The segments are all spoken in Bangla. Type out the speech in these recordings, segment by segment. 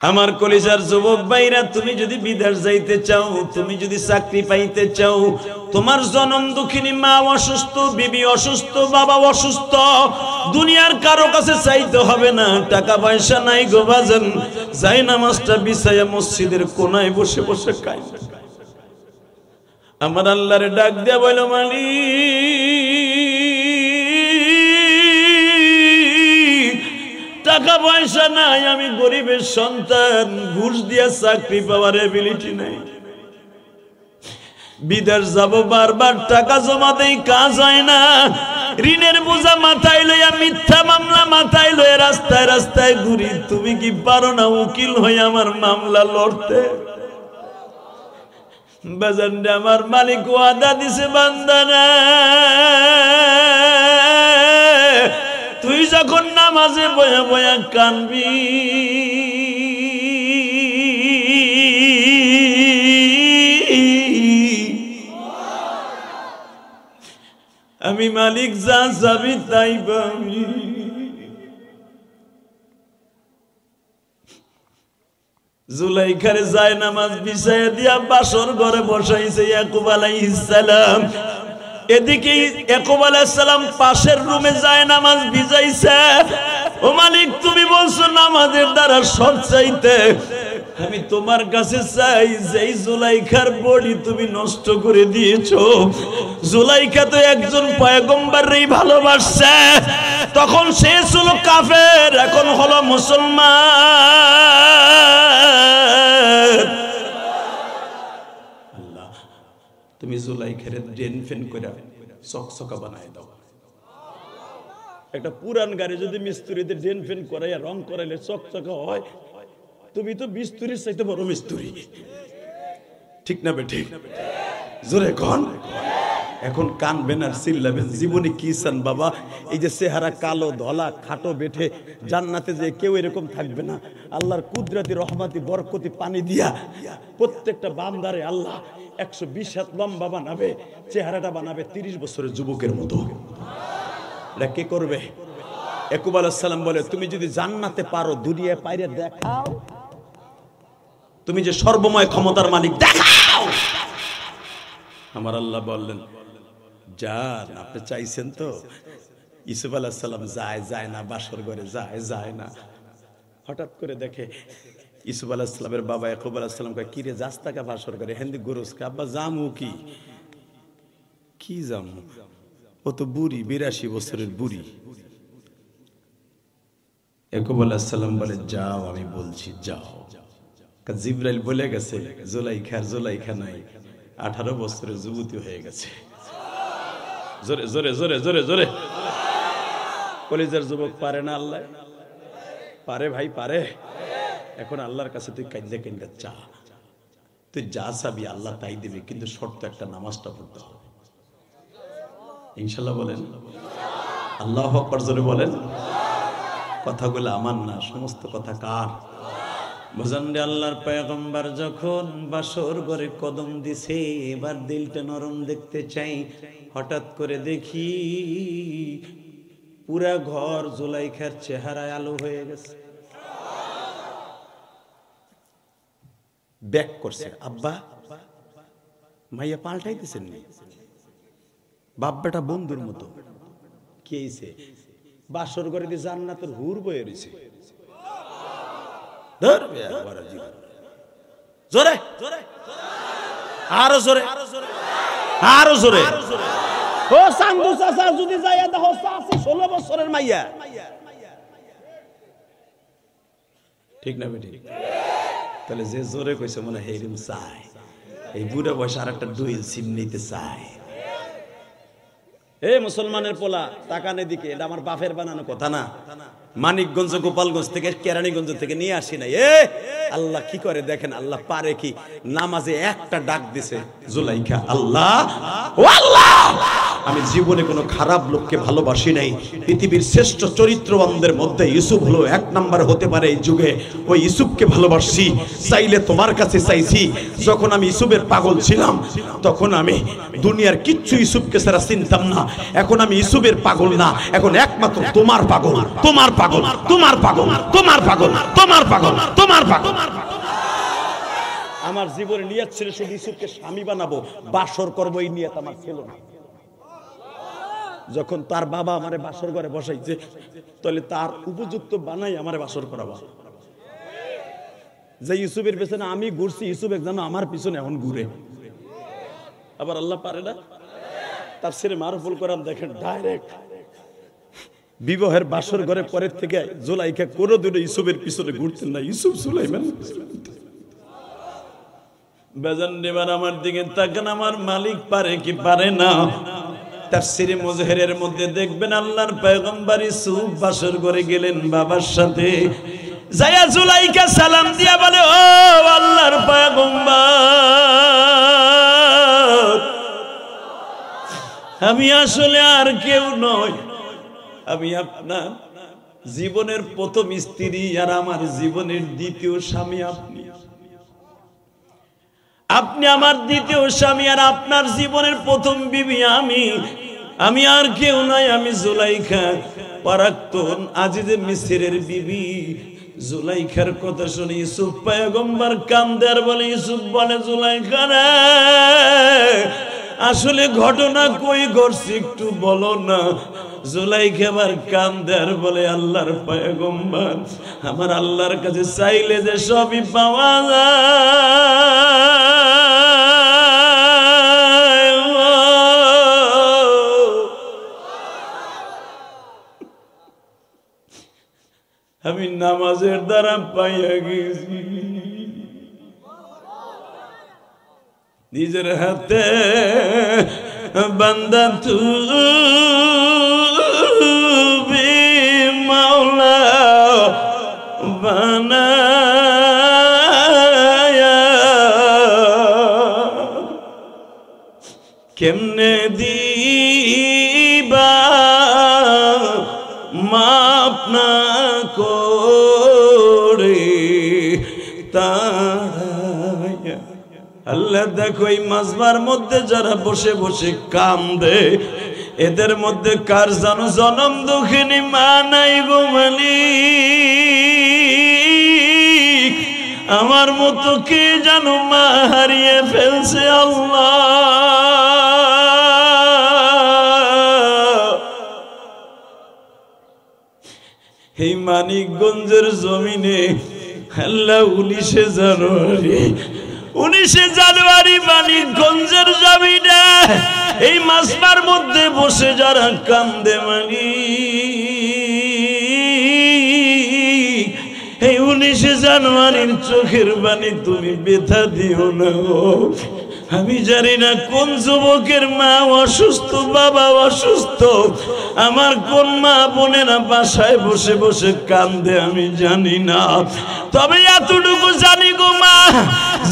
আমার কলিজার যুবক ভাইরা, তুমি যদি বিদেশ যাইতে চাও, তুমি যদি চাকরি পাইতে চাও, তোমার জনম দুঃখিনী মা অসুস্থ, বিবি অসুস্থ, বাবা অসুস্থ, দুনিয়ার কারো কাছে চাইতে হবে না। টাকা পয়সা নাই গো বাজান, যাই নামাজটা বিছাইয়া মসজিদের কোনায় বসে বসে খাই। আমার আল্লাহরে ডাক দিয়া বলো, মালিক টাকা পয়সা নাই, আমি গরিবের সন্তান, ঘুষ দিয়া চাকরি পাওয়ার এবিলিটি নাই, বিদেশ যাব, বারবার টাকা জমা দেই, কাজ হয় না, ঋণের বোঝা মাথায় লইয়া, মিথ্যা মামলা মাথায় লইয়া রাস্তায় রাস্তায় ঘুরি। তুমি কি পারো না উকিল হয়ে আমার মামলা লড়তে? বাজানরে আমার মালিক ওয়াদা দিছে, বান্দানা তুই যখন নামাজে বয়া বয়া কানবি, আমি মালিক যা যাবি তাই পাবি। জুলাইখারে যায় নামাজ বিছাইয়া দিয়া বাসর ঘরে বসাইছে ইয়াকুব আলাইহিস সালাম। এদিকে ইয়াকুব আলাইহিস সালাম পাশের রুমে যায় নামাজ বিছাইছে। ও মালিক, তুমি বলছো নামাজের দ্বারা সব চাইতে, আমি তোমার কাছে চাই যেই জুলাইখার বডি তুমি নষ্ট করে দিয়েছো। জুলাইখা তো একজন পয়গম্বরই ভালোবাসছে, তখন সে ছিল কাফের, এখন হলো মুসলমান। আল্লাহ, তুমি জুলাইখারে ডেন ফেন করে চকচকা বানায় দাও। একটা পুরান গাড়ি যদি মিস্ত্রিতে ডেন ফেন করাইয়া রং করাইলে চকচকা হয়, তুমি তো মিস্ত্রির চাইতে বড় মিস্ত্রি, ঠিক না বেঠি? জোরে কোন? এখন কানবেন আর চিল্লাবেন, জীবনে কি চান বাবা? এই যে চেহারা কালো ধলা খাটো বেঠে, জান্নাতে যে কেউ এরকম থাকবে না। আল্লাহর কুদরতি রহমতি বরকতি পানি দিয়া প্রত্যেকটা বান্দারে আল্লাহ 120 হাত লম্বা বানাবে, চেহারাটা বানাবে 30 বছরের যুবকের মতো। এটা কে করবে? ইয়াকুব আলাইহিস সালাম বলে, তুমি যদি জান্নাতে পারো দুনিয়ায় পাইরে দেখাও, তুমি যে সর্বময় ক্ষমতার মালিক দেখাও। আমার আল্লাহ বললেন, যান, আপনি চাইছেন তো। ইউসুফ আলাইহিস সালাম যায় না, বাসর ঘরে যায় না। হঠাৎ করে দেখে ইউসুফ আলাইহিস সালামের বাবা ইয়াকুব আলাইহিস সালাম কয়, কি রে যাস টাকা বাসর ঘরে? হেন্দি গরুস কা? আব্বা জামু কি জামু? ও তো বুড়ি, 82 বছরের বুড়ি। ইয়াকুব আলাইহিস সালাম বলে, যাও, আমি বলছি যাও। জিবরাইল বলে গেছে জুলাইখা নাই, 18 বছরের যুবতী হয়ে গেছে। জোরে জোরে জোরে জোরে জোরে। কলিজার যুবক পারে না? আল্লাহ পারে, ভাই পারে। এখন আল্লাহর কাছে তুই কাঁদে কাঁদে চা, তুই যা চাবি আল্লাহ তাই দিবে, কিন্তু শর্ত একটা, নামাজটা পড়তে হবে। ইনশাল্লাহ বলেন, আল্লাহু আকবার জোরে বলেন। কথাগুলো আমার না, সমস্ত কথা কার? বুঝান্ডে আল্লাহর পয়গম্বর যখন বাসর ঘরে কদম দিছে, এবার দিলটা নরম দেখতে চাই। হঠাৎ করে দেখি পুরা ঘর জুলাইখার চেহারায় আলো হয়ে গেছে। ব্যাক করছে, আব্বা মাইয়া পাল্টাইতেছেন নি? বাপ বেটা বন্ধুর মতো। কি হইছে? বাসর ঘরে দিয়ে জান্নাতের হুর বয়ে রয়েছে। জোরে আরো জোরে আরো জোরে। ও সান্দু চাচা যদি যাইয়া দেখো, 16 বছরের মাইয়া, ঠিক না বেটি? তাহলে যে জোরে কইছে মনে হয় এরকম চায়, এই বুড়া বয়সে আর একটা ডুইল সিম নিতে চায়। এ মুসলমানের পোলা, তাকান এদিকে, এটা আমার বাপের বানানো কথা না। মানিকগঞ্জ গোপালগঞ্জ থেকে কেরানীগঞ্জ থেকে নিয়ে আসি নাই। এ আল্লাহ কি করে দেখেন, আল্লাহ পারে কি? নামাজে একটা ডাক দিছে জুলাইখা, আল্লাহ ও আল্লাহ আমি জীবনে কোনো খারাপ লোককে ভালোবাসি নাই। পৃথিবীর শ্রেষ্ঠ চরিত্রবানদের মধ্যে ইউসুফ হলো 1 নাম্বার হতে পারে এই যুগে। ওই ইউসুফকে ভালোবাসছি, চাইলে তোমার কাছে চাইছি। যখন আমি ইউসুফের পাগল ছিলাম তখন আমি দুনিয়ার কিচ্ছু ইউসুফকে ছাড়া চিনতাম না। এখন আমি ইউসুফের পাগল না, এখন একমাত্র তোমার পাগল, তোমার পাগল, তোমার পাগল, তোমার পাগল, তোমার পাগল, তোমার পাগল। আমার জীবনে নিয়ত ছিল শুধু ইউসুফকে স্বামী বানাবো, বাসর করবো, এই নিয়ত আমার ছিল না। যখন তার বাবা আমারে বাসর ঘরে বসাইছে, তাহলে তার উপযুক্ত বানাই আমারে বাসর করাবা। যে ইউসুফের পেছনে আমি ঘুরছি, ইউসুফ একজন আমার পিছনে এখন ঘুরে। আবার আল্লাহ পারে না? তার ছেলে মারুফুল কোরআন দেখেন, ডাইরেক্ট বিবাহের বাসর ঘরে পরের থেকে জুলাইখা কোনোদিনও ইউসুফের পিছনে ঘুরতেন না। ইউসুফ সুলাইমান বেজান নেবার আমার দিকে তাকান, আমার মালিক পারে কি পারে না? তাফসীরে মুজহিরের মধ্যে দেখবেন আল্লাহর পয়গম্বর ইউসুফ বাসর ঘরে গেলেন বাবার সাথে। যায়া জুলাইখা সালাম দিয়া বলে, ও আল্লাহর পয়গম্বর, আমি আসলে আর কেউ নই, আমি আপনার জীবনের প্রথম স্ত্রী আর আমার জীবনের দ্বিতীয় স্বামী আপনি। আপনি আমার দ্বিতীয় স্বামী আর আপনার জীবনের প্রথম বিবি আমি আর কেউ নয়, আমি জুলাইখা, প্রাক্তন আজিজে মিসরের বিবি। জুলাইখার কথা শুনে ইউসুফ পয়গম্বর কান্দে আর বলে, ইউসুফ বলে, জুলাইখা রে, আসলে ঘটনা কই ঘটছে একটু বলো না। জুলাইখা আবার কান্দে আর বলে, আল্লাহর পয়গম্বর, আমার আল্লাহর কাছে চাইলে যে সবই পাওয়া যায়। আমি নামাজের দ্বারা পাইয়া গেছি, নিজের হাতে বান্দা তুমি মাওলা বানায়া, কেমনে দিবা মাপ না করে তাড়ায়া। আল্লাহ দেখো, এই মাজবার মধ্যে যারা বসে বসে কান্দে, এদের মধ্যে কার জানো জনম দুঃখিনী মা নাই গো মালিক। আমার মতো কে জানো মা হারিয়ে ফেলছে আল্লাহ। এই মানিকগঞ্জের জমিনে আল্লাহ 19শে জানুয়ারি মানিকগঞ্জের জমিনে এই মাসবার মধ্যে বসে যারা কান্দে মালিক, এই 19শে জানুয়ারির চোখের বাণী তুমি ব্যথা দিও না। আমি জানি না কোন যুবকের মা অসুস্থ, বাবা অসুস্থ, আমার কোন মা বোনেরা বাসায় বসে বসে কান্দে আমি জানি না। তবে এতটুকু জানি গো মা,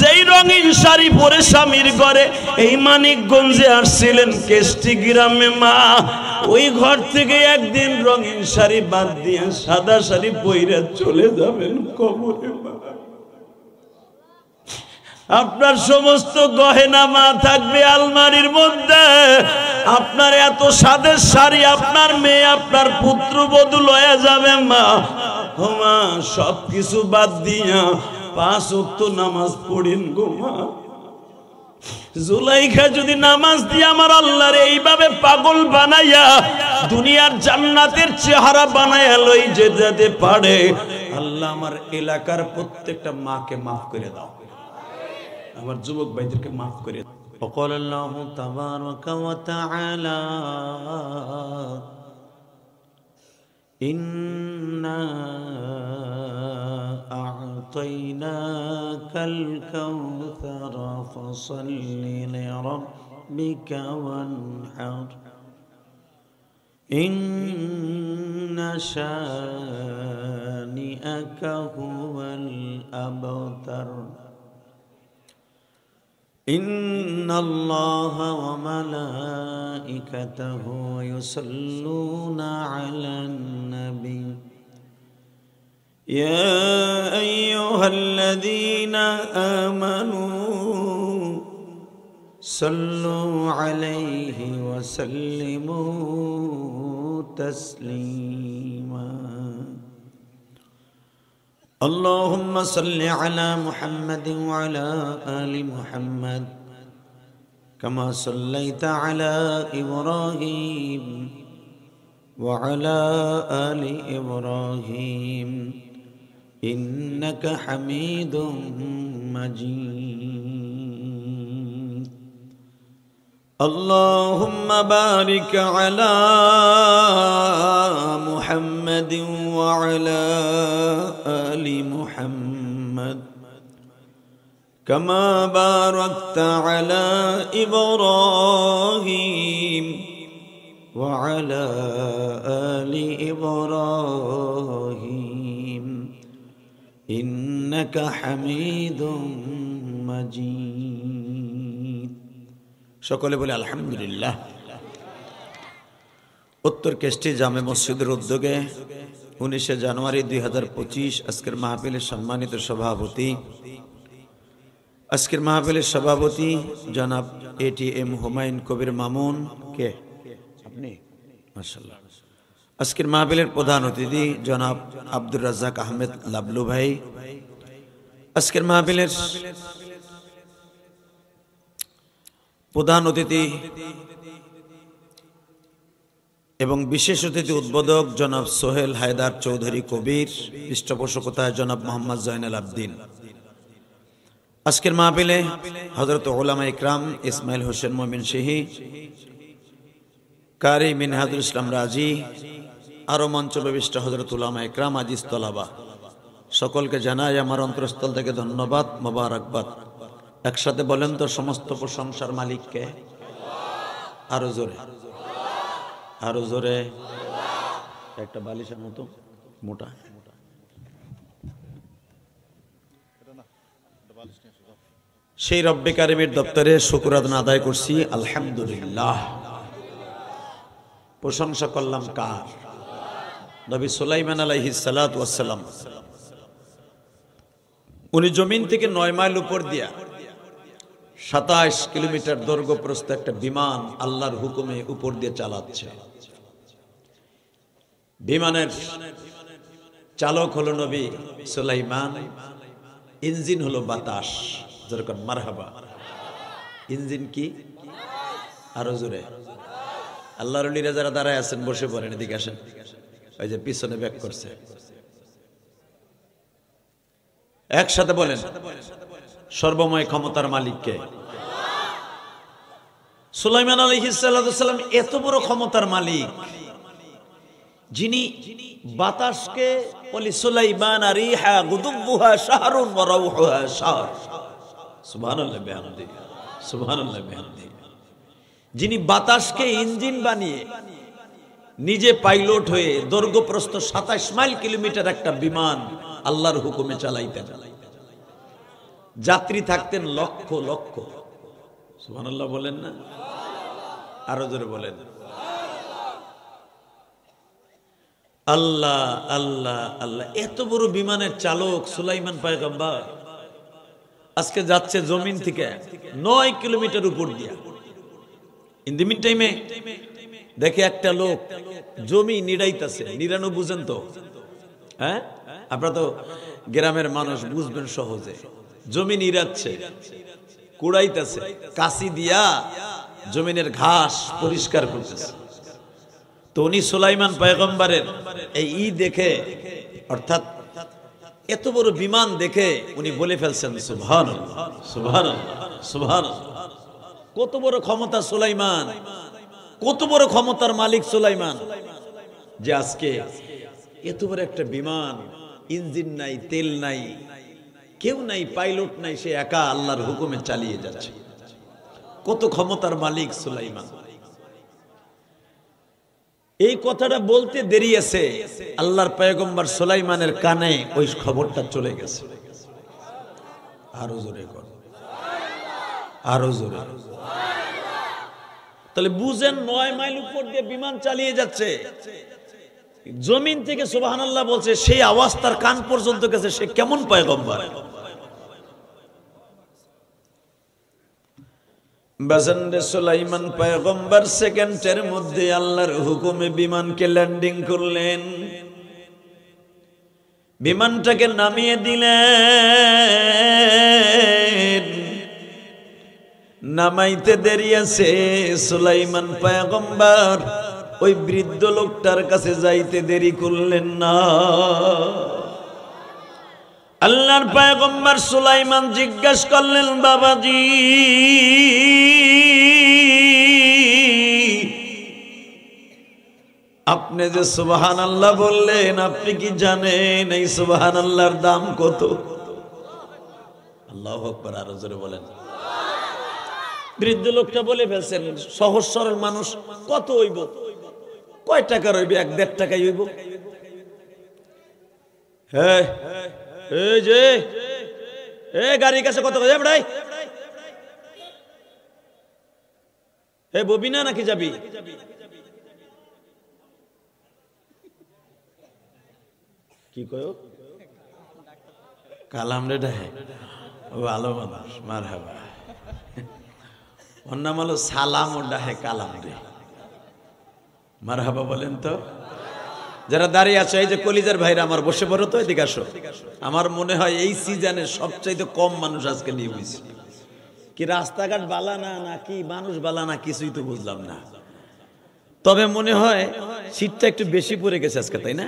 যেই রঙিন শাড়ি পরে স্বামীর ঘরে এই মানিকগঞ্জে আসছিলেন কেষ্টি গ্রামে মা, ওই ঘর থেকে একদিন রঙিন শাড়ি বাদ দিয়ে সাদা শাড়ি পইরা চলে যাবেন কবরে মা। আপনার সমস্ত গহেনা মা থাকবে আলমারির মধ্যে। আপনার এত সাদের শাড়ি আপনার মেয়ে, আপনার পুত্রবধূ লয়ে যাবে মা। ও মা, সবকিছু বাদ দিয়া 5 ওয়াক্ত নামাজ পড়েন গো মা। জুলাইখা যদি নামাজ দিয়ে আমার আল্লাহর এইভাবে পাগল বানাইয়া দুনিয়ার জান্নাতের চেহারা বানাইয়া লই যেতে পারে, আল্লাহ আমার এলাকার প্রত্যেকটা মাকে মাফ করে দাও, আমার যুবক ভাইদেরকে মাফ করে দাও। وقال الله تبارك وتعالى إنا أعطيناك الكوثر فصل لربك وانحر إن شانئك هو الأبتر ইন্নাল্লাহা ওয়া মালাইকাতাহু ইউসাল্লুনা আলান নবী ইয়া আইয়ুহাল্লাযীনা আমানু সাল্লু আলাইহি ওয়া সাল্লিমু তাসলিমা اللهم صل على محمد وعلى آل محمد كما صليت على إبراهيم وعلى آل إبراهيم إنك حميد مجيد اللهم بارك على محمد وعلى آل محمد كما باركت على إبراهيم وعلى آل إبراهيم إنك حميد مجيد সকলে বলে আলহামদুলিল্লাহ। উত্তর কেষ্টী জামে মসজিদের উদ্যোগে 19 জানুয়ারি 2025 আজকের মাহফিলের সম্মানিত সভাপতি, আজকের মাহফিলের সভাপতি জনাব ATM হুমায়ুন কবির মামুন কে আপনি মাশাআল্লাহ। আজকের মাহফিলের প্রধান অতিথি জনাব আব্দুর রাজ্জাক আহমেদ লাবলু ভাই। আজকের মাহফিলের প্রধান অতিথি এবং বিশেষ অতিথি উদ্বোধক জনাব সোহেল হায়দার চৌধুরী কবির, পৃষ্ঠপোষকতায় জনাব মোহাম্মদ জয়নাল আবদিন। আজকের মাহফিলে হযরত উলামা ইকরাম ইসমাইল হোসেন মুমিন সিহি, কারি মিনহাজুল ইসলাম রাজি, আরো মঞ্চবিষ্ট হযরত উলামা ইকরাম আজিজ তলাবা, সকলকে জানাই আমার অন্তরস্থল থেকে ধন্যবাদ, মোবারকবাদ। একসাথে বলেন তো, সমস্ত প্রশংসার মালিককে? আরো জোরে, আরো জোরে। একটা বালিশের মতো মোটা, সেই রব্বে কারিমের দপ্তরে শুকর আদায় করছি আলহামদুলিল্লাহ। প্রশংসা করলাম কার? নবী সুলাইমান আলাইহিস সালাতু ওয়াস সালাম। উনি জমিন থেকে 9 মাইল উপর দিয়া 27 কিলোমিটার দৈর্ঘ্য প্রস্থ একটা বিমান আল্লাহর হুকুমে উপর দিয়ে চালাচ্ছে। বিমানের চালক হলো নবী সুলাইমান, ইঞ্জিন হলো বাতাস। যেরকম মারহাবা, ইঞ্জিন কি? আরো জোরে। আল্লাহর ওলিরা যারা দাঁড়ায় আছেন বসে পড়েন, এদিকে আসেন। ওই যে পিছনে ব্যাক করছে, একসাথে বলেন, সর্বময় ক্ষমতার মালিককে? সুলাইমান আলাইহিস সালাম এত বড় ক্ষমতার মালিক, যিনি বাতাসকে বলি সুলাইমান রিহা গুদুবুহা শাহরুন ওয়া রাউহুহা শাহর। সুবহানাল্লাহ বিহামদি, সুবহানাল্লাহ বিহামদি। যিনি বাতাসকে ইঞ্জিন বানিয়ে নিজে পাইলট হয়ে দৈর্ঘ্য প্রস্থ 27 মাইল কিলোমিটার একটা বিমান আল্লাহর হুকুমে চালাইতেন। যাত্রী থাকতেন লক্ষ লক্ষ। সুবহানাল্লাহ বলেন না? আরো জোরে বলেন। আল্লাহ আল্লাহ আল্লাহ। এত বড় বিমানের চালক সুলাইমান পয়গম্বর আজকে যাচ্ছে জমিন থেকে 9 কিলোমিটার উপর দিয়া। ইন দি মিন টাইমে দেখে একটা লোক জমি নিড়াইতেছে। নিড়ানো বুঝেন তো? হ্যাঁ, আপনারা তো গ্রামের মানুষ, বুঝবেন সহজে। জমি নিড়াচ্ছে, কুড়াইতেছে, কাশি দিয়া জমিনের ঘাস পরিষ্কার করতেছে। তো উনি সুলাইমান পয়গম্বরের এই দেখে, অর্থাৎ এত বড় বিমান দেখে উনি বলে ফেলছেন সুবহানাল্লাহ, সুবহানাল্লাহ, সুবহানাল্লাহ। কত বড় ক্ষমতা সুলাইমান, কত বড় ক্ষমতার মালিক সুলাইমান, যে আজকে এত বড় একটা বিমান, ইঞ্জিন নাই, তেল নাই, কেউ নাই, পাইলট নাই, সে একা আল্লাহর হুকুমে চালিয়ে যাচ্ছে। কত ক্ষমতার মালিক সুলাইমান। এই কথাটা বলতে দেরি আছে, আল্লাহর পয়গম্বর সুলাইমানের কানে ওই খবরটা চলে গেছে। আরো জোরে কর, আরো জোরে। তাহলে বুঝেন 9 মাইল উপর দিয়ে বিমান চালিয়ে যাচ্ছে, জমিন থেকে সুবহানাল্লাহ বলছে, সেই আওয়াজ তার কান পর্যন্ত গেছে, সে কেমন পয়গম্বর। বাজানরে সুলাইমান পয়গম্বর সেকেন্ডের মধ্যে আল্লাহর হুকুমে বিমানকে ল্যান্ডিং করলেন, বিমানটাকে নামিয়ে দিলেন। নামাইতে দেরি আছে, সুলাইমান পয়গম্বর ওই বৃদ্ধ লোকটার কাছে যাইতে দেরি করলেন না। আল্লাহর পয়গম্বর সুলাইমান জিজ্ঞাসা করলেন, বাবাজি আপনি যে সুবহানাল্লাহ বললেন, আপনি কি জানেন এই সুবহানাল্লাহর দাম কত? আল্লাহু আকবার, আরো জোরে বলেন। বৃদ্ধ লোকটা বলে ফেলছেন, সহজ সরল মানুষ, কত হইব, কয় টাকা হইব? 1-1.5 টাকাই হইব। হ্যাঁ, এই যে গাড়ির কাছে কত যাবে ভাই? ববি না নাকি যাবি? কি কয়? কালাম রে ডাহে, ভালো মানুষ, মারহাবা। ওর নাম হলো সালাম, ও ডাহে কালাম রে, মারহাবা বলেন তো। যারা দাঁড়িয়ে আছে, এই যে কলিজার ভাইরা আমার, বসে পড়ো তো, এদিকে আসো। আমার মনে হয় এই সিজনে সবচাইতে কম মানুষ আজকে নিয়ে হয়েছে। কি রাস্তাঘাট বালা না, নাকি মানুষ বালা না, কিছুই তো বুঝলাম না। তবে মনে হয় শীতটা একটু বেশি পড়ে গেছে আজকে, তাই না?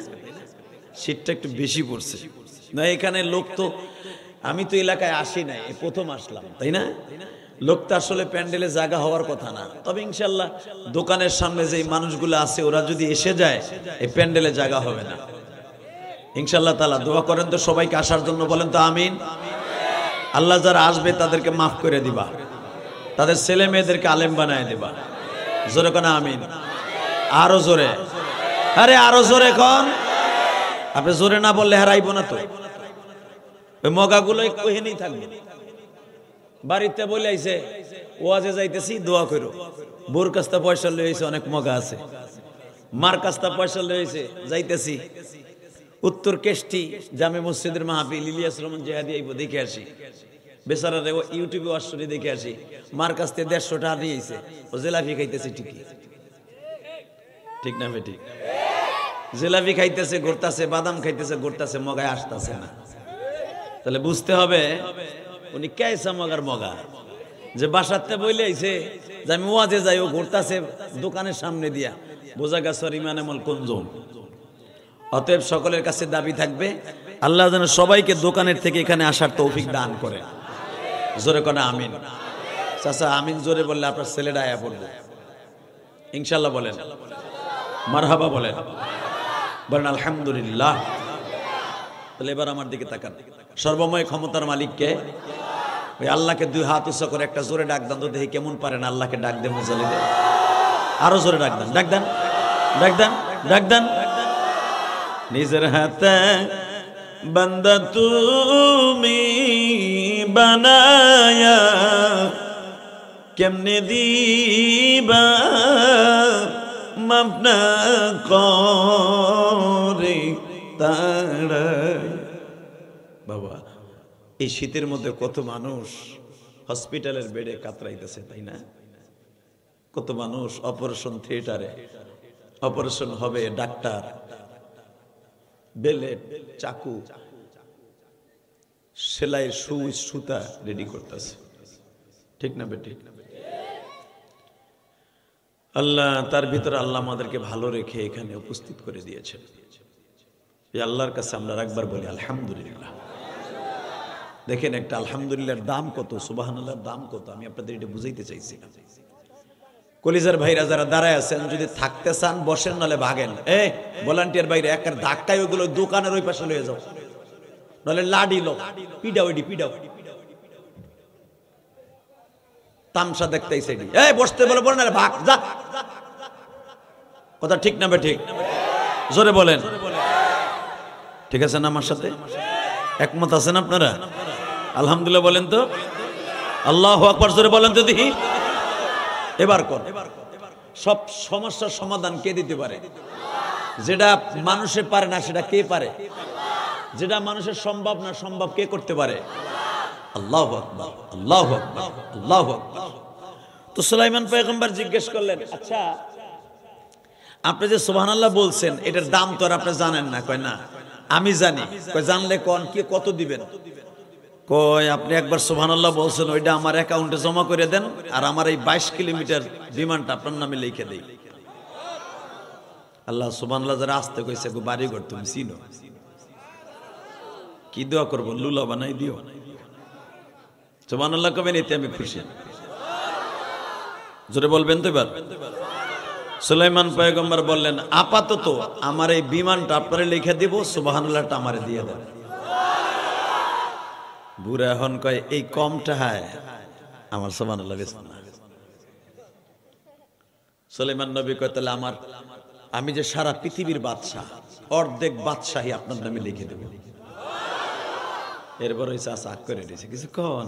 শীতটা একটু বেশি পড়ছে না? এখানে লোক তো, আমি তো এলাকায় আসি নাই, প্রথম আসলাম, তাই না? লোক তো আসলে প্যান্ডেলে জায়গা হওয়ার কথা না। তবে ইনশাল্লাহ দোকানের সামনে যে মানুষগুলো আছে, ওরা যদি এসে যায়, এই প্যান্ডেলে জায়গা হবে না ইনশাল্লাহ তাআলা। দোয়া করেন তো সবাইকে আসার জন্য, বলেন তো আমিন। আল্লাহ যারা আসবে তাদেরকে মাফ করে দিবা, তাদের ছেলে মেয়েদেরকে আলেম বানায় দিবা। জোরে কোন আমিন, আরো জোরে, আরে আরো জোরে কোন। আপনি জোরে না বললে হারাইবো না তো, ওই মগাগুলো ওখানেই থাকবে। বাড়িতে বলে আইছে, ওয়াজে যাইতেছি, দোয়া করো। বোর কাছটা পয়সা লইছে, অনেক মগা আছে। মার কাছটা পয়সা লইছে, যাইতেছি উত্তর কেষ্টি জামে মসজিদের মাহফিল, ইলিয়াস রহমান জিহাদি আইবো, দেখে আসি। বেচারা রে ইউটিউবে আসলে দেখে আসি, মার কাছ থেকে 150 টাকা দিয়েছে, ও জেলাফি খাইতেছে। ঠিকই, ঠিক না বেটি? জেলাফি খাইতেছে, ঘুরতেছে, বাদাম খাইতেছে, ঘুরতেছে, মগায় আসতেছে না। তাহলে বুঝতে হবে উনি কেসা মগার মগা, যে বাসাতে বইলে আইছে যে আমি ওয়াজে যাই, ও ঘুরতেছে দোকানের সামনে দিয়া, বোঝা গেছে ইমান আমল কমজোর। অতএব সকলের কাছে দাবি থাকবে, আল্লাহ যেন সবাইকে দোকানের থেকে এখানে আসার তৌফিক দান করে। জোরে কোন আমিন। চাচা আমিন জোরে বললে আপনার ছেলেটা আয়া পড়বে ইনশাল্লাহ। বলেন মারহাবা, বলেন বলেন আলহামদুলিল্লাহ। তাহলে এবার আমার দিকে তাকান, সর্বময় ক্ষমতার মালিককে, ওই আল্লাহকে 2 হাত উঁচা করে একটা জোরে ডাক দেন তো, দেখি কেমন পারেন আল্লাহকে ডাক দে, মুজালি দে। আরো জোরে ডাক দেন, ডাক দেন, ডাক দেন, ডাক দেন। নিজের হাতে বান্দা তুমি বানায়া, কেমনে দিবা মাফ না করে তারা। বাবা, এই শীতের মধ্যে কত মানুষ হসপিটালের বেডে কাতরাইতেছে, তাই না? কত মানুষ অপারেশন থিয়েটারে, অপারেশন হবে, ডাক্তার বেলেট, চাকু, সেলাই, সুই, সুতা রেডি করতেছে, ঠিক না বেটি? আল্লাহ তার ভিতরে আল্লাহ আমাদেরকে ভালো রেখে এখানে উপস্থিত করে দিয়েছেন। এই আল্লাহর কাছে আমরা একবার বলি আলহামদুলিল্লাহ। দেখেন একটা আলহামদুলিল্লাহর দাম কত, সুবহানাল্লাহর দাম কত, আমি আপনাদের এটা বুঝাইতে চাইছি না। কলিজার ভাইরা যারা দাঁড়ায় আছেন, যদি থাকতে চান বসেন, নাহলে ভাগেন। ভলান্টিয়ার বাইরে একটা ধাক্কায় ওইগুলো দোকানের ওই পাশে লয়ে যাও, নাহলে লাডি লো, পিডাও, এডি পিডাও, তামসা দেখতেইছে। বসতে বলে বলেন, আরে ভাগ যা। কথা ঠিক না বে ঠিক? জোরে বলেন। ঠিক আছে না? আমার সাথে একমত আছেন আপনারা? আলহামদুলিল্লাহ বলেন তো, আল্লাহু আকবার জোরে বলেন তো দেখি। এবার কর। সব সমস্যার সমাধান কে দিতে পারে? যেটা মানুষে পারে না সেটা কে পারে? যেটা মানুষের সম্ভব না সম্ভব কে করতে পারে? আল্লাহু আকবার, আল্লাহু আকবার, আল্লাহু আকবার। তো সুলাইমান পয়গম্বর জিজ্ঞেস করলেন, আচ্ছা আপনি যে সুবহানাল্লাহ বলছেন এটার দাম তো আর আপনি জানেন না? কয় না আমি জানি। কয় জানলে কোন কি কত দিবেন? কয় আপনি একবার সুবহানাল্লাহ বলছেন ওইটা আমার অ্যাকাউন্টে জমা করে দেন আর আমার এই 22 কিলোমিটার বিমানটা আপনার নামে লিখে দেই। আল্লাহ সুবহানাল্লাহ যারা আসতে কইছে গো বাড়ি ঘর তুমি চিনো, কি দোয়া করবো? লুলা বানাই দিও। সুবহানাল্লাহ কবে নিতে আমি খুশি। জোরে বলবেন তো এবার। সুলাইমান পয়গম্বর বললেন আপাতত আমার এই বিমানটা আপনারে লিখে দিব, সুবহানাল্লাহটা আমারে দিয়ে দেন। বুড়া এখন কয় এই কমটা হয় আমার সুবহানাল্লাহ বেশ না। সুলাইমান নবী কয় তাহলে আমি যে সারা পৃথিবীর বাদশাহ অর্ধেক বাদশাহী আপনার নামে লিখে দেব। এরপর ওই চাচা রাগ করে রয়েছে কিছু কন,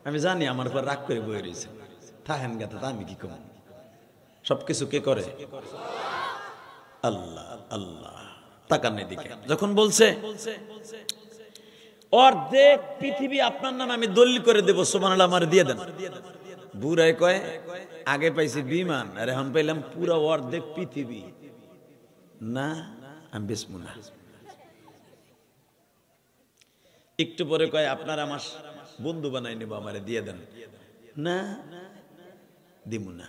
আমি জানি আমার উপর রাগ করে বয়ে রয়েছে, থাকেন গাথা তা আমি কি কম। সবকিছু কে করে? আল্লাহ। আল্লাহ তাকান এদিকে। যখন বলছে অর্ধেক পৃথিবী আপনার নামে আমি দলিল করে দেব, সুবহানাল্লাহ আমার দিয়ে দেন। বুড়াই কয় আগে পাইছি বিমান আর এখন পাইলাম পুরো অর্ধেক পৃথিবী, না আমি বেচবো না। একটু পরে কয় আপনার আমার বন্ধু বানাই নেব, আমারে দিয়ে দেন, না দিব না।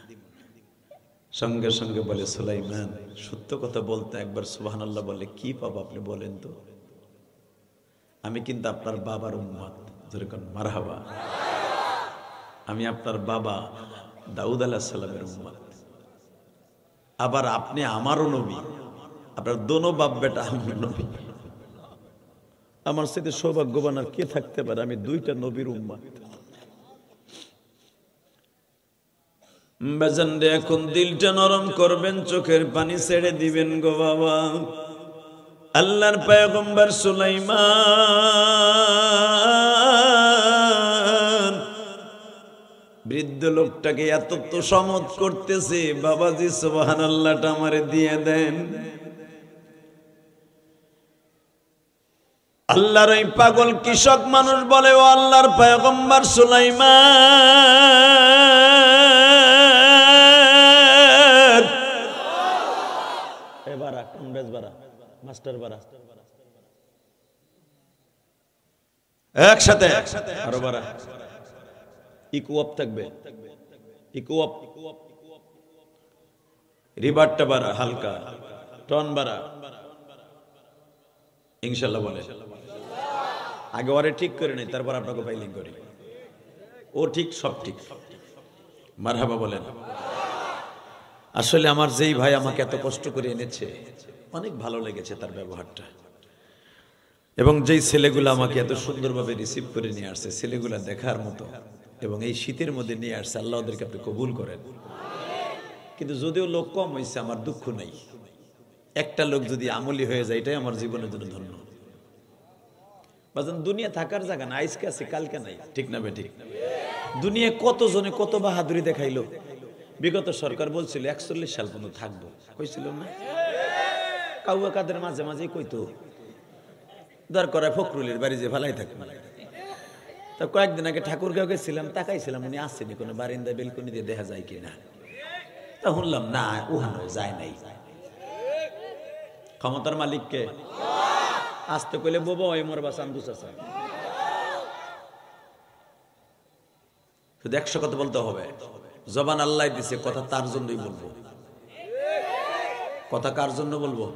সঙ্গে সঙ্গে বলে সুলাইমান সত্য কথা বলতে একবার সুবহানাল্লাহ বলে কি পাবো আপনি বলেন তো? আমি কিন্তু আপনার বাবার উম্মত, যেরকম মারহাবা। আমি আপনার বাবা দাউদ আলাইহিস সালামের উম্মত, আবার আপনি আমারও নবী, আপনার দোনো বাপ বেটা আমার নবী। আমার সাথে সৌভাগ্যবান আর কে থাকতে পারে? আমি দুইটা নবীর উম্মত। বেজান রে এখন দিলটা নরম করবেন, চোখের পানি ছেড়ে দিবেন গো বাবা। আল্লাহর পয়গম্বর সুলাইমান বৃদ্ধ লোকটাকে এত তো সমত করতেছে, বাবাজি সুবহানাল্লাহটা আমারে দিয়ে দেন। আল্লাহর ওই পাগল কৃষক মানুষ বলে ও আল্লাহর পয়গম্বর সুলাইমান, এবার কোন বেশ বাড়া মাস্টার বাড়া একসাথে আরো বাড়া, ইকো আপ থাকবে, ইকো আপ, রিভারটা বাড়া, হালকা টন বাড়া ইনশাআল্লাহ বলে। আগে ওরে ঠিক করে নেই, তারপর আপনাকে ফাইলিং করি। ও ঠিক, সব ঠিক, মারহাবা বলেন। আসলে আমার যেই ভাই আমাকে এত কষ্ট করে এনেছে, অনেক ভালো লেগেছে তার ব্যবহারটা, এবং যেই ছেলেগুলো আমাকে এত সুন্দরভাবে রিসিভ করে নিয়ে আসছে, ছেলেগুলো দেখার মতো, এবং এই শীতের মধ্যে নিয়ে আসছে, আল্লাহ ওদেরকে আপনি কবুল করেন। কিন্তু যদিও লোক কম হয়েছে আমার দুঃখ নেই, একটা লোক যদি আমলি হয়ে যায় এটাই আমার জীবনের জন্য ধন্য। বাজান দুনিয়া থাকার জায়গা না, আজকে আছে কালকে নাই, ঠিক না বেঠিক? দুনিয়া কত জনে কত বাহাদুরি দেখাইলো। বিগত সরকার বলছিল 41 সাল পর্যন্ত থাকবো, কইছিল না? কাউয়া কাদের মাঝে মাঝে কইতো দরকার ফখরুলের বাড়ি যে ভালাই থাকবে। তা কয়েকদিন আগে ঠাকুরগাঁও গেছিলাম, তাকাইছিলাম উনি আসছেনি কোনো বারিন্দা বেলকনি দিয়ে দেখা যায় কিনা। তা শুনলাম না ওখানে যায় নাই। ক্ষমতার মালিককে আসতে কইলে বোবা ওই মোর বাস আন্দুস আছে। শুধু 100 কথা বলতে হবে, জবান আল্লাহ দিছে, কথা তার জন্যই বলবো। কথা কার জন্য বলবো?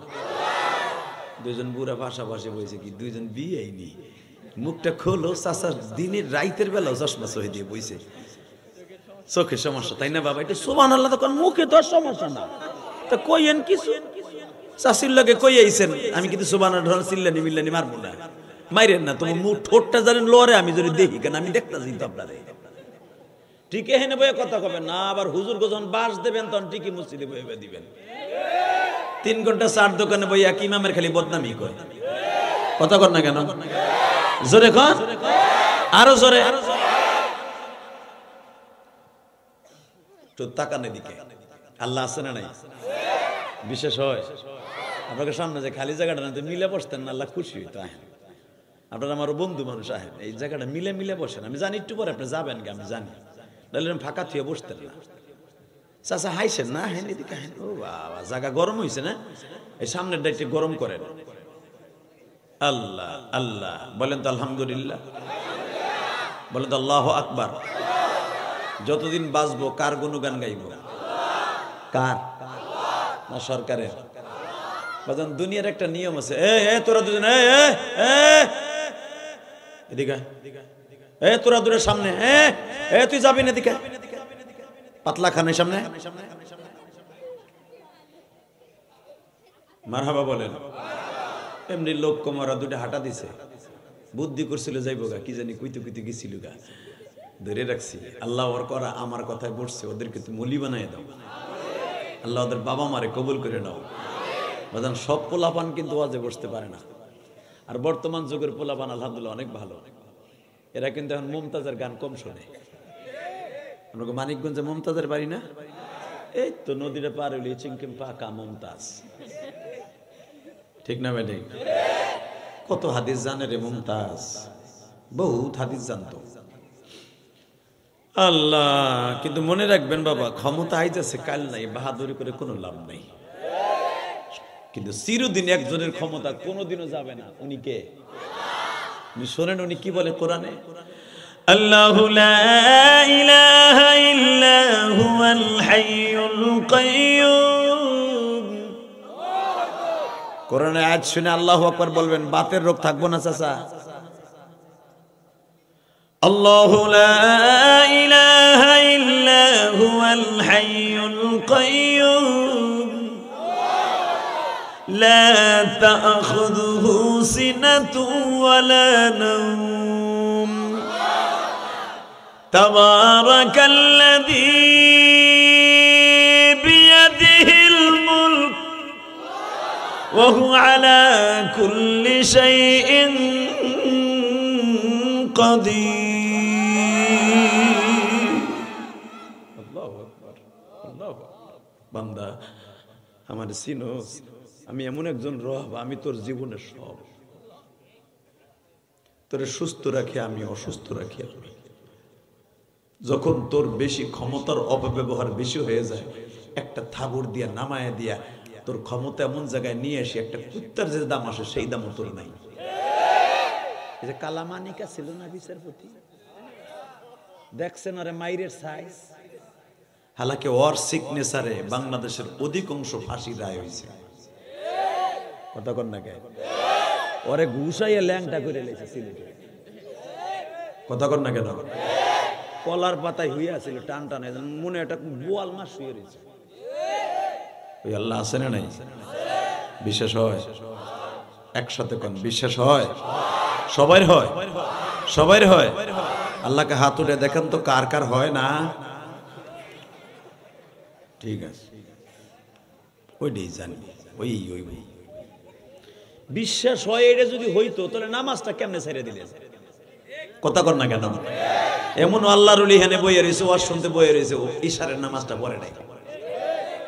দুইজন বুড়া পাশাপাশি বইছে কি, দুইজন বিয়েই নি, মুখটা খোলো, চাষা দিনের রাইতের বেলা চশমা সহি দিয়ে বইছে, চোখে সমস্যা, তাই না বাবা? এটা সুবহানাল্লাহ, তখন মুখে তো সমস্যা না, তা কইয়েন কিছু চাষির লাগে কই আইছেন, আমি কিন্তু সুবহানাল্লাহ চিল্লানি মিল্লানি মারবো না, মাইরেন না। তোমার মুখ ঠোঁটটা জানেন লোয়ারে, আমি যদি দেখি কেন, আমি দেখতেছি তো আপনারে। ঠিক এখানে বইয়ে কথা কবেন না, আবার হুজুর যখন বাস দেবেন তখন ঠিকই মসজিদে বইয়ে দিবেন। 3 ঘন্টা চার দোকানে বইয়া কি ইমামের খালি বদনামি কয়, কথা কর না কেন? জোরে কর, আরো জোরে। তো তাকান এদিকে, আল্লাহ আছে না নাই? বিশেষ হয় আপনাকে সামনে যে খালি জায়গাটা না মিলে বসতেন না, আল্লাহ খুশি হইতো। আহেন, আপনারা আমারও বন্ধু মানুষ, আহেন এই জায়গাটা মিলে মিলে বসেন। আমি জানি একটু পরে আপনি যাবেন গে, আমি জানি, নাহলে ফাঁকা থুয়ে বসতেন না। চাচা হাইছেন না, হেন এদিকে হেন। ও বাবা, জায়গা গরম হয়েছে না, এই সামনের ডাইটে গরম করেন। আল্লাহ আল্লাহ বলেন তো আলহামদুলিল্লাহ, বলেন তো আল্লাহু আকবার। যতদিন বাঁচবো কার গুণগান গাইব? কার? না সরকারের? বাজান দুনিয়ার একটা নিয়ম আছে, তোরা দুজন এদিকে, তোরা দূরের সামনে, তুই যাবি না এদিকে, পাতলা খানের সামনে। মারহাবা বলেন। এমনি লোক কমারা দুটা হাঁটা দিছে, বুদ্ধি করছিল যাইব গা, কি জানি কুইতে কুইতে গেছিল গা, ধরে রাখছি। আল্লাহ ওর করা আমার কথায় বসছে, ওদেরকে তুমি মলি বানাই দাও। আল্লাহ ওদের বাবা মারে কবুল করে নাও। বাজান সব পোলাপান কিন্তু ওয়াজে বসতে পারে না। আর বর্তমান যুগের পোলাপান আলহামদুলিল্লাহ অনেক ভালো, এরা কিন্তু এখন মুমতাজের গান কম শোনে। আমরা মানিকগঞ্জে মুমতাজের বাড়ি না, এই তো নদীটা পার হইলে চিংকিম পাকা মুমতাজ, ঠিক না ভাই? কত হাদিস জানে রে মুমতাজ, বহুত হাদিস জানতো। আল্লাহ, কিন্তু মনে রাখবেন বাবা, ক্ষমতা আইতেছে কাল নাই, বাহাদুরি করে কোনো লাভ নাই। কিন্তু চিরদিন একজনের ক্ষমতা কোনোদিনও যাবে না। উনি কে? উনি শোনেন, উনি কি বলে কোরআনে? আল্লাহু লা ইলাহা ইল্লা হুয়াল হাইয়ুল কাইয়্যুম। কোরআনে আয়াত শুনে আল্লাহু আকবার বলবেন, বাতের রোগ থাকবো না চাচা। আল্লাহু লা ইলাহা ইল্লা হুয়াল হাইয়ুল কাইয়্যুম লা তা'খুযুহু সিনাতুন ওয়ালা নাওম তাবারাকাল্লাযী বিয়াদিহিল মুলক ওয়া হুয়া আলা কুল্লি শাইইন কাদির। আল্লাহু আকবার, আল্লাহু আকবার। বান্দা আমার সিনোস, আমি এমন একজন রব, আমি তোর জীবনের সব, তোরে সুস্থ রাখি আমি, অসুস্থ রাখি আমি। যখন তোর বেশি ক্ষমতার অপব্যবহার বেশি হয়ে যায়, একটা থাবর দিয়া নামায় দিয়া তোর ক্ষমতা এমন জায়গায় নিয়ে আসি, একটা কুত্তার যে দাম আসে সেই দামও তোর নাই। এই যে কালামানিকা ছিল না বিচারপতি, দেখছেন আরে মাইরের সাইজ, হালাকে ওর সিগনেচারে বাংলাদেশের অধিকাংশ ফাঁসি রায় হয়েছে। কথা কন না কে? ওরে ঘুষাইয়া ল্যাংটা করে লেছে সিলেটে। কথা কন না কেন? কলার পাতায় হইয়া ছিল টান টান, মনে একটা বোয়াল মাছ শুয়ে রয়েছে। ওই আল্লাহ আছে না নাই? বিশ্বাস হয়? একসাথে কোন বিশ্বাস হয়? সবাই হয়, সবাই হয়। আল্লাহকে হাত উঠে দেখেন তো কার কার হয় না। ঠিক আছে, ওইটাই জানি, ওই ওই বিশ্বাস হয়। এটা যদি হইতো তাহলে নামাজটা কেমনে ছেড়ে দিলে? কথা কর না কেন? এমন আল্লাহর ওলি হেনে বইয়ে রয়েছে, ওয়াজ শুনতে বইয়ে রয়েছে, ইশারের নামাজটা পড়ে নাই।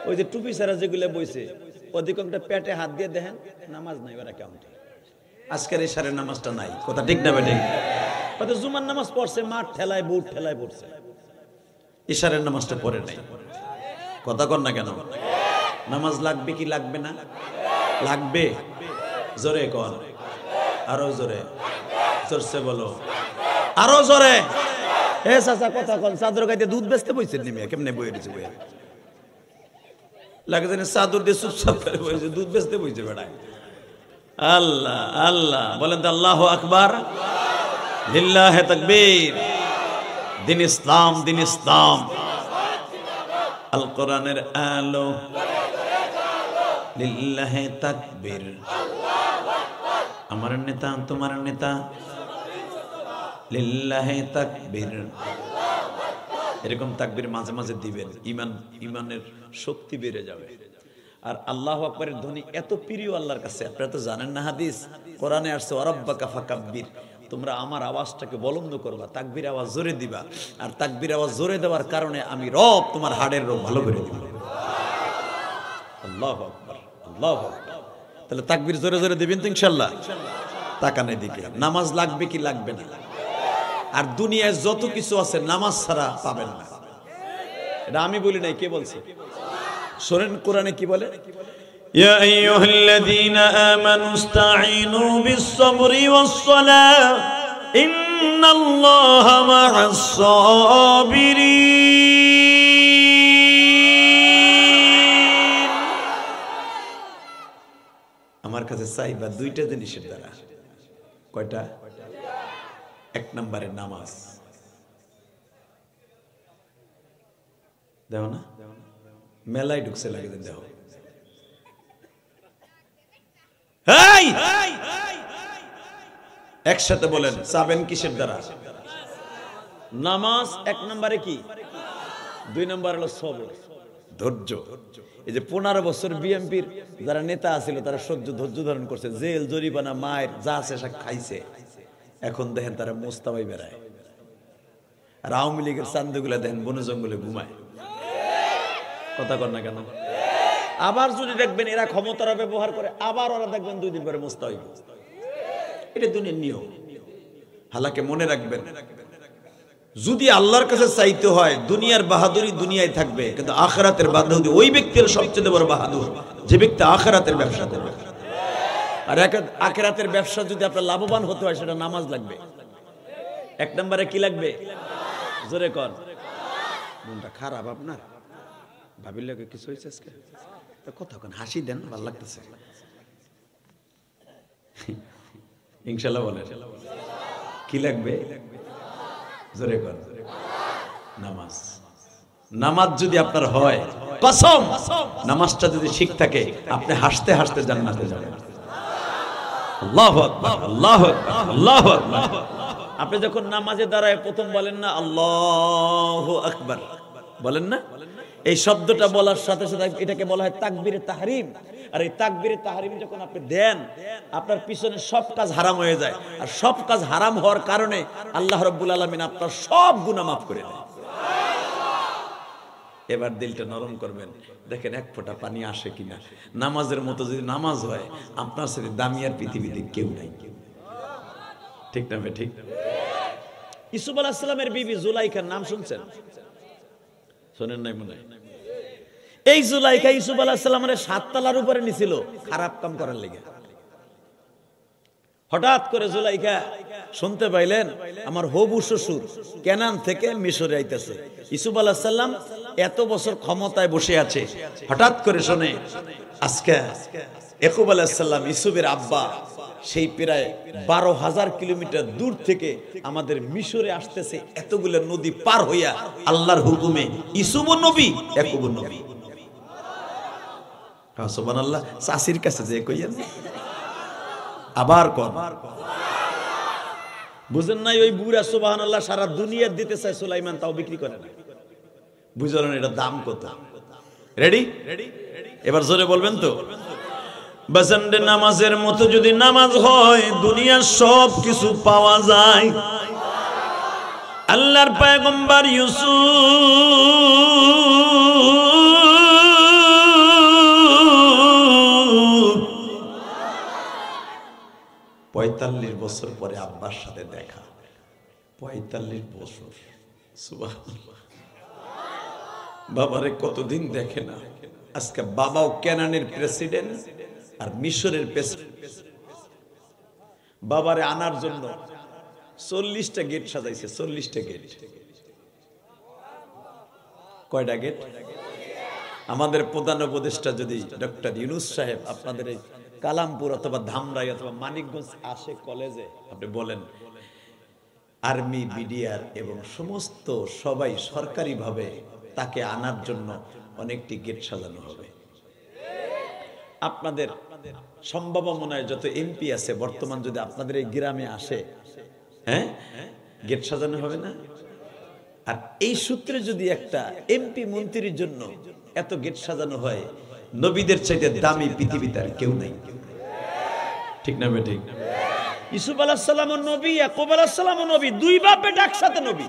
ওই যে টুপি ছাড়া যেগুলো বইছে, অধিকাংশটা পেটে হাত দিয়ে দেখেন, নামাজ নাই ওরা কেমন। আজকের ইশারের নামাজটা নাই। কথা ঠিক না বেঠিক? হয়তো জুমার নামাজ পড়ছে, মাঠ ঠেলায় বুট ঠেলায় পড়ছে, ইশারের নামাজটা পড়ে নাই। কথা কর না কেন? নামাজ লাগবে কি লাগবে না? লাগবে। জোরে কর, আরো জোরে, জোরসে বলো, আরো জোরে। এ চাচা কথা কন, চাদর গাইতে দুধ বেচতে বইছেন নেমে, কেমনে বইয়ে দিচ্ছে? বইয়ে লাগে জানি চাদর দিয়ে চুপচাপ করে বইছে, দুধ বেচতে বইছে বেড়ায়। আল্লাহ আল্লাহ বলেন তো আল্লাহু আকবার, লিল্লাহে তাকবীর। দিন ইসলাম, দিন ইসলাম, আল কোরআনের আলো, লিল্লাহে তাকবীর। আমার নেতা তোমার নেতা, লিল্লাহে তাকবীর। এরকম তাকবীর মাঝে মাঝে দিবেন, ইমানের শক্তি বেড়ে যাবে। আর আল্লাহু আকবারের ধ্বনি এত প্রিয় আল্লাহর কাছে, আপনারা তো জানেন না, হাদিস কোরআনে আসছে ওয়ারাব্বাকা ফাকাব্বির, তোমরা আমার আওয়াজটাকে বলন্দ করবা, তাকবীর আওয়াজ জোরে দিবা, আর তাকবীর আওয়াজ জোরে দেওয়ার কারণে আমি রব তোমার হাড়ের রোগ ভালো করে দিব। আল্লাহু আকবার, আল্লাহু আকবার। তাহলে তাকবীর জোরে জোরে দিবেন তো ইনশাআল্লাহ। তাকানে দিকে নামাজ লাগবে কি লাগবে না? আর দুনিয়ায় যত কিছু আছে নামাজ ছাড়া পাবেন না। এটা আমি বলি নাই, কে বলছে? শোনেন কোরআনে কি বলে, ইয়া আইয়ুহাল্লাযীনা আমানু ইসতাঈনু বিস-সাবরি ওয়াস-সালাহ ইন্নাল্লাহা মা'আস-সাবিরিন। আমার কাছে চাইবা দুইটা জিনিসের দ্বারা। কয়টা? এক নম্বরে নামাজ। দেখো না মেলায় ঢুকছে লাগে দেখো। একসাথে বলেন, চাবেন কিসের দ্বারা? নামাজ এক নম্বরে কি? 2 নম্বর হলো সবর, ধৈর্য। এই যে 15 বছর বিএনপির যারা নেতা আছিল তারা ধৈর্য ধারণ করছে, জেল জরিমানা মায়ের যা আছে সব খাইছে। এখন দেখেন তারা মোস্তাবাই বেড়ায়, আর আওয়ামী লীগের চান্দগুলা দেখেন বনে জঙ্গলে ঘুমায়। কথা কর না কেন? আবার যদি দেখবেন এরা ক্ষমতার ব্যবহার করে, আবার ওরা দেখবেন 2 দিন পরে মুস্তা হইব। এটা দুনিয়ার নিয়ম। হালাকে মনে রাখবেন, যদি আল্লাহর কাছে চাইতে হয় দুনিয়ার বাহাদুরি দুনিয়ায় থাকবে, কিন্তু আখিরাতের বাহাদুরি ওই ব্যক্তির সবচেয়ে বড় বাহাদুর যে ব্যক্তি আখিরাতের ব্যবসা করবে। আর আখিরাতের ব্যবসা যদি আপনার লাভবান হতে হয় সেটা নামাজ লাগবে। 1 নম্বরে কি লাগবে? জোরে কর। মনটা খারাপ আপনার? ভাবিলে কিছু হয়েছে আজকে? কথা কোন হাসি দেন, ভালো লাগতেছে ইনশাআল্লাহ। বলেন কি লাগবে? জোরে কর। নামাজ। নামাজ যদি আপনার হয়, কসম নামাজটা যদি ঠিক থাকে, আপনি হাসতে হাসতে জান্নাতে যাবেন। আল্লাহু আকবার, আল্লাহু আকবার, আল্লাহু আকবার। আপনি যখন নামাজে দাঁড়ায় প্রথম বলেন না আল্লাহু আকবার, বলেন না? এই শব্দটা বলার সাথে সাথে এটাকে বলা হয় তাকবীরে তাহরিম। আর এই তাকবীরে তাহরিম যখন আপনি দেন, আপনার পিছনে সব কাজ হারাম হয়ে যায়। আর সব কাজ হারাম হওয়ার কারণে আল্লাহ রাব্বুল আলামিন আপনার সব গুনাহ মাফ করে দেয়। এবার দিলটা নরম করবেন, দেখেন এক ফোঁটা পানি আসে কিনা। নামাজের মতো যদি নামাজ হয়, আপনার সাথে দামি আর পৃথিবীতে কেউ নাই। ঠিক না ভাই? ঠিক। ইউসুফ আলাইহিস সালামের বিবি জুলাইখার নাম শুনছেন? শোনেন নাই মনে হয়? এই জুলাইখা ইউসুফ আলাইহিস সালামের 7 তলার উপরে নিছিল খারাপ কাম করার লেগে। হঠাৎ করে জুলাইখা শুনতে পাইলেন আমার হবু শ্বশুর কেনান থেকে মিশরে আইতেছে। ইউসুফ আলাইহিস সালাম এত বছর ক্ষমতায় বসে আছে, হঠাৎ করে শুনে আজকে ইয়াকুব আলাইহিস সালাম ইউসুফের আব্বা সেই প্রায় 12,000 কিলোমিটার দূর থেকে আমাদের মিশরে আসতেছে, এতগুলো নদী পার হইয়া আল্লাহর হুকুমে। ইউসুফও নবী, ইয়াকুবও নবী। সুবহানাল্লাহ। চাষির কাছে যে কইয়েন আবার কর, বুঝেন নাই? ওই বুড়া সুবহানাল্লাহ সারা দুনিয়া দিতে চায়, সুলাইমান তাও বিক্রি করে না। বুঝলেন এটা দাম কত? রেডি? এবার জোরে বলবেন তো? বাজানদের নামাজের মতো যদি নামাজ হয়, দুনিয়ার সব কিছু পাওয়া যায়। আল্লাহর পয়গম্বর ইউসুফ 45 বছর পরে আব্বার সাথে দেখা। 45 বছর। সুবহানাল্লাহ। বাবারে কতদিন দেখে না। আজকে বাবাও কেনানের প্রেসিডেন্ট আর মিশরের প্রেসিডেন্ট। বাবারে আনার জন্য 40টা গেট সাজাইছে। 40টা গেট। কয়টা গেট? আমাদের প্রধান উপদেষ্টা যদি ডক্টর ইউনূস সাহেব আপনাদের এই কালামপুর অথবা ধামরাই অথবা মানিকগঞ্জ আসে কলেজে, আপনি বলেন আর্মি, বিডিআর এবং সমস্ত সবাই সরকারিভাবে তাকে আনার জন্য অনেকটি গেট সাজানো হবে। আপনাদের সম্ভাবনায় যত এমপি আছে বর্তমান যদি আপনাদের এই গ্রামে আসে, হ্যাঁ, গেট সাজানো হবে না? আর এই সূত্রে যদি একটা এমপি মন্ত্রীর জন্য এত গেট সাজানো হয়, নবীদের চাইতে দামি পৃথিবীতে আর কেউ নাই। ঠিক না বে? ঠিক। ইউসুফ আলাইহিস সালাম নবী, ইয়াকুব আলাইহিস সালাম নবী, দুই বাপ বেটা একসাথে নবী।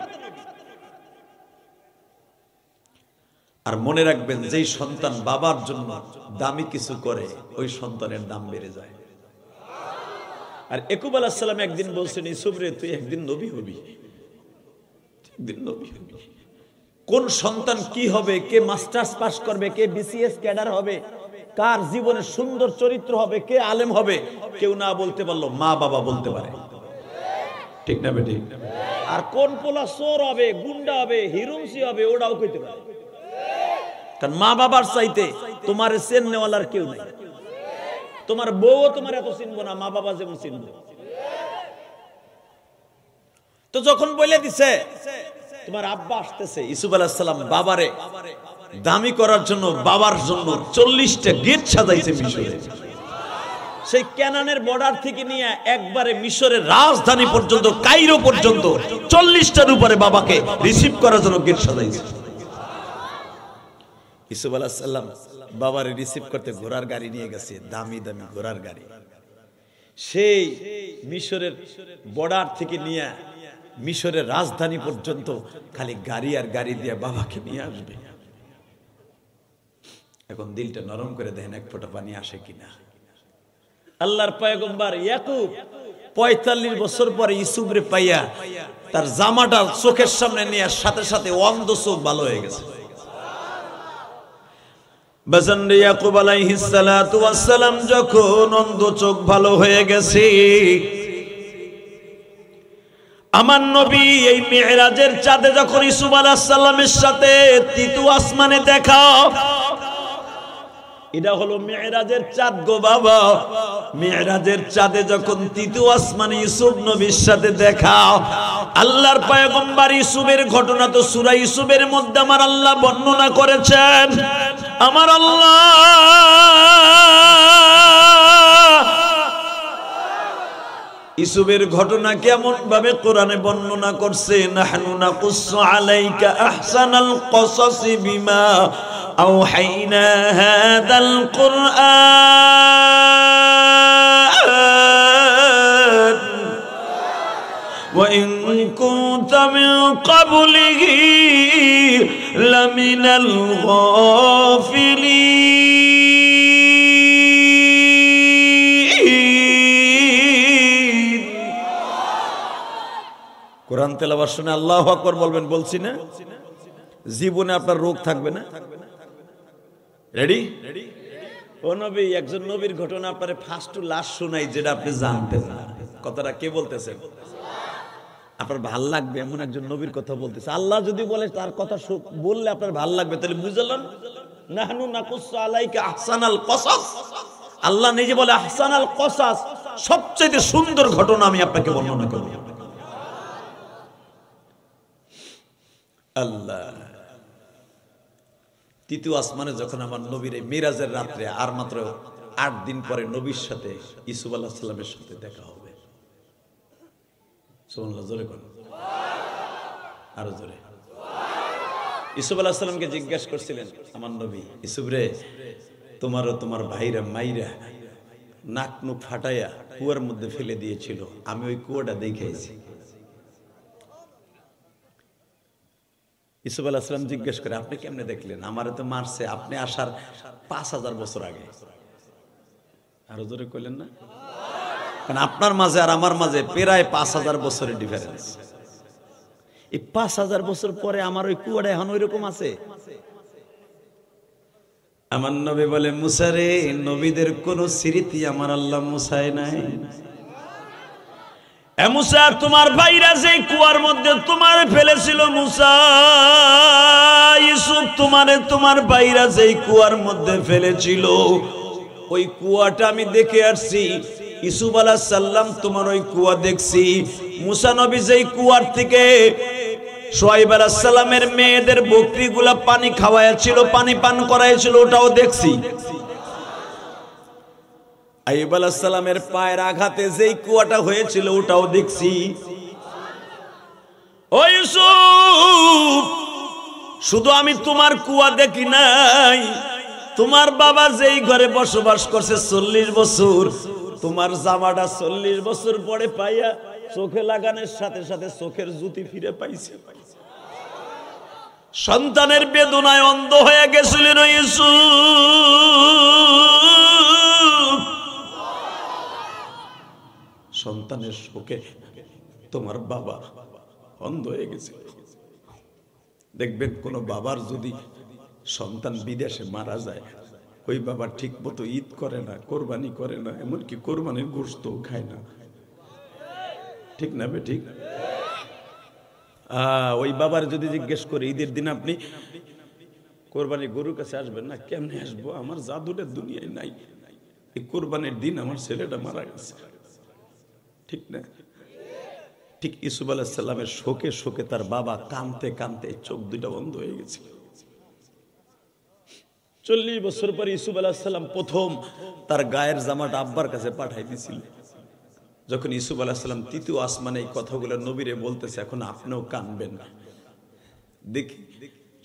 আর মনে রাখবেন, যেই সন্তান বাবার জন্য দামি কিছু করে ওই সন্তানের দাম বেড়ে যায়। আর ইয়াকুব আলাইহিস সালাম একদিন বলছেন, ইউসুফ রে তুই একদিন নবী হবি, একদিন নবী হবি। কোন সন্তান কি হবে, কে মাস্টার্স পাস করবে, কে বিসিএস ক্যাডার হবে, কার জীবনে সুন্দর চরিত্র হবে, কে আলেম হবে, কেউ না বলতে পারলো, মা বাবা বলতে পারে। ঠিক না বেটি? আর কোন পোলা চোর হবে, গুন্ডা হবে, হিরুমসি হবে, ওটাও কইতে পারে। কারণ মা বাবার চাইতে তোমার চেন নেওয়ালার কেউ নাই। তোমার বউও তোমার এত চিনবো না, মা বাবা যেমন চিনবো। তো যখন বলে দিছে তোমার আব্বা আসতেছে, ইউসুফ আলাইহিস সালাম বাবারে দামি করার জন্য বাবার জন্য 40টা গেট সাজাইছে মিশরে। সেই কেনানের বর্ডার থেকে নিয়ে একবারে মিশরের রাজধানী পর্যন্ত, কায়রো পর্যন্ত 40টার উপরে বাবাকে রিসিভ করার জন্য গেট সাজাইছে। ইউসুফ আলাইহিস সালাম বাবারে রিসিভ করতে ঘোড়ার গাড়ি নিয়ে গেছে, দামি দামি ঘোড়ার গাড়ি। সেই মিশরের বর্ডার থেকে নিয়ে মিশরের রাজধানী পর্যন্ত খালি গাড়ি আর গাড়ি দিয়ে বাবাকে নিয়ে আসবে। এখন দিলটা নরম করে দেখেন এক ফোঁটা পানি আসে কিনা। আল্লাহর পয়গম্বর ইয়াকুব 45 বছর পরে ইউসুফরে পাইয়া তার জামাটা চোখের সামনে নিয়ে সাথে সাথে অন্ধ চোখ ভালো হয়ে গেছে। বাজানরে ইয়াকুব আলাইহিস সালাতু ওয়াস সালাম যখন অন্ধ চোখ ভালো হয়ে গেছে, আমার নবী এই মিরাজের চাঁদে যখন ইউসুফ আলাইহিস সালামের সাথে তৃতীয় আসমানে দেখা, এটা হলো মিরাজের চাঁদ গো বাবা। মিরাজের চাঁদে যখন তৃতীয় আসমানে ইউসুফ নবীর সাথে দেখা, আল্লাহর পয়গম্বর ইউসুফের ঘটনা তো সূরা ইউসুফের মধ্যে আমার আল্লাহ বর্ণনা করেছেন। আমার আল্লাহ ইউসুফের ঘটনা কেমন ভাবে কোরআনে বর্ণনা করছে, নাহনু নাকুসসু আলাইকা আহসানাল কসাসি বিমা আওহাইনা হাদাল কুরআন ওয়া ইন কুনতা মিন ক্বাবলিহি লামিনাল গাফিলিন। কোরআন তেলাওয়াত শুনে আল্লাহু আকবার বলবেন, বলছি না? জীবনে আপনার রোগ থাকবে না। রেডি? ও নবী, একজন নবীর ঘটনা আপনারে ফার্স্ট টু লাস্ট শোনাই, যেটা আপনি জানতেন না। কথাটা কে বলতেছেন? আপনার ভাল লাগবে এমন একজন নবীর কথা বলতেছে। আল্লাহ যদি বলে তার কথা বললে আপনার ভাল লাগবে, তাহলে বুঝলেন? নাহনু নাকুসসু আলাইকা আহসানাল কসাস। আল্লাহ নিজে বলে আহসানাল কসাস, সবচেয়ে সুন্দর ঘটনা আমি আপনাকে বর্ণনা করব। আল্লাহ তৃতীয় আসমানে যখন আমার নবীর এই মিরাজের রাত্রে আর মাত্র 8 দিন পরে নবীর সাথে ইউসুফ আলাইহিস সালামের সাথে দেখা হবে। সুবহানাল্লাহ, জোরে কোন, আরো জোরে। ইউসুফ আলাইহিস সালামকে জিজ্ঞাসা করছিলেন আমার নবী, ইউসুফ রে, তোমারও তোমার ভাইরা মাইরা নাক মুখ ফাটাইয়া কুয়ার মধ্যে ফেলে দিয়েছিল, আমি ওই কুয়াটা দেখেছি। ইউসুফ আলাইহিস সালাম জিজ্ঞেস করে, আপনি কেমনে দেখলেন? আমারে তো মারছে আপনি আসার 5000 বছর আগে। আরো জোরে কইলেন না? কারণ আপনার মাঝে আর আমার মাঝে প্রায় 5000 বছরের ডিফারেন্স। এই 5000 বছর পরে আমার ওই কুয়াটা এখন ওই রকম আছে। আমার নবী বলে, মুসা রে, নবীদের কোন স্মৃতি আমার আল্লাহ মুসায় নাই। মুসা, তোমার ভাইরা যে কুয়ার মধ্যে তোমার ফেলেছিল, মুসা, ইউসুফ তোমার ভাইরা যে কুয়ার মধ্যে ফেলেছিল, ওই কুয়াটা আমি দেখে আসছি। ইউসুফ আলাইহিস সালাম তোমার ওই কুয়া দেখছি। মুসা নবী যেই কুয়ার থেকে শুআয়ব আলাইহিস সালামের মেয়েদের বকরিগুলা পানি খাওয়াইছিল, পানি পান করাইছিল, ওটাও দেখছি। আইয়ুব আলাইহিস সালামের পায়ের আঘাতে যেই কুয়াটা হয়েছিল, ওটাও দেখছি। ও ইউসুফ, শুধু আমি তোমার কুয়া দেখি নাই, তোমার বাবা যেই ঘরে বসবাস করছে 40 বছর, তোমার জামাটা 40 বছর পরে পাইয়া চোখে লাগানোর সাথে সাথে চোখের জ্যোতি ফিরে পাইছে। সন্তানের বেদনায় অন্ধ হয়ে গেছিলেন ইউসুফ, সন্তানের শোকে তোমার বাবা অন্ধ হয়ে গেছে। দেখবেন কোন বাবার যদি সন্তান বিদেশে মারা যায়, ওই বাবা ঠিক মতো ঈদ করে না, কোরবানি করে না, এমনকি কোরবানির গোশত খায় না, ঠিক না বে ঠিক? ওই বাবার যদি জিজ্ঞেস করে ঈদের দিন আপনি কোরবানি গরুর কাছে আসবেন না, কেমনে আসবো, আমার জাদুটা দুনিয়ায় নাই, এই কোরবানির দিন আমার ছেলেটা মারা গেছে, ঠিক না? ঠিক ইউসুফ আলাইহিস সালামের শোকে শোকে তার বাবা কাঁদতে কাঁদতে চোখ দুইটা বন্ধ হয়ে গেছিল। 40 বছর পর ইউসুফ আলাইহিস সালাম প্রথম তার গায়ের জামাটা আব্বার কাছে পাঠাই দিয়েছিল। যখন ইউসুফ আলাইহিস সালাম তৃতীয় আসমানে এই কথাগুলো নবীরে বলতেছে, এখন আপনিও কাঁদবেন। দেখি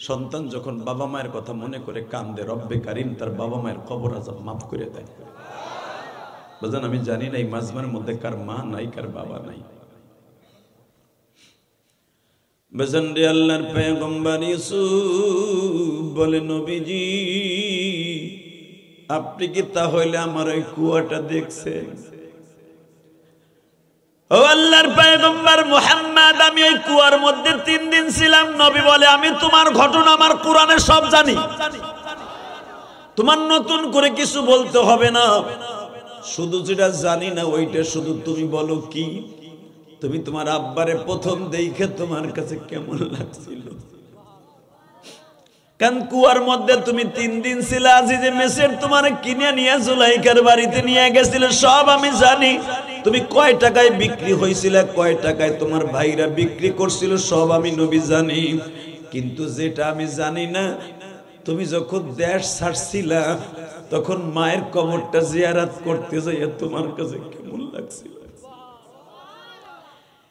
সন্তান যখন বাবা মায়ের কথা মনে করে কান্দে, রব্বে কারিম তার বাবা মায়ের কবর আযাব মাফ করে দেয়। বুঝলেন? আমি জানি না এই মাজমার মধ্যে কার মা নাই, কার বাবা নাই। বেজন্ডে আল্লাহর পয়গম্বর ইউসুফ বলে, নবীজি আপনি কি তাহলে আমার ওই কুয়াটা দেখছেন? ও আল্লাহর পয়গম্বর মুহাম্মদ, আমি ওই কুয়ার মধ্যে 3 দিন ছিলাম। নবী বলে, আমি তোমার ঘটনা আমার কোরআনে সব জানি, তোমার নতুন করে কিছু বলতে হবে না, শুধু যেটা জানি না ওইটা শুধু তুমি বলো কি তুমি তোমার আব্বারে প্রথম দেখে তোমার কাছে কেমন লাগছিল? কারণ কুয়ার মধ্যে তুমি 3 দিন ছিলে, আজিজে মেসের তোমার কিনে নিয়ে জুলাইখার বাড়িতে নিয়ে গেছিলে, সব আমি জানি। তুমি কয় টাকায় বিক্রি হয়েছিল, কয় টাকায় তোমার ভাইরা বিক্রি করছিল, সব আমি নবী জানি। কিন্তু যেটা আমি জানি না, তুমি যখন দেশ ছাড়ছিলা তখন মায়ের কবরটা জিয়ারত করতে যাইয়া তোমার কাছে কেমন লাগছিল?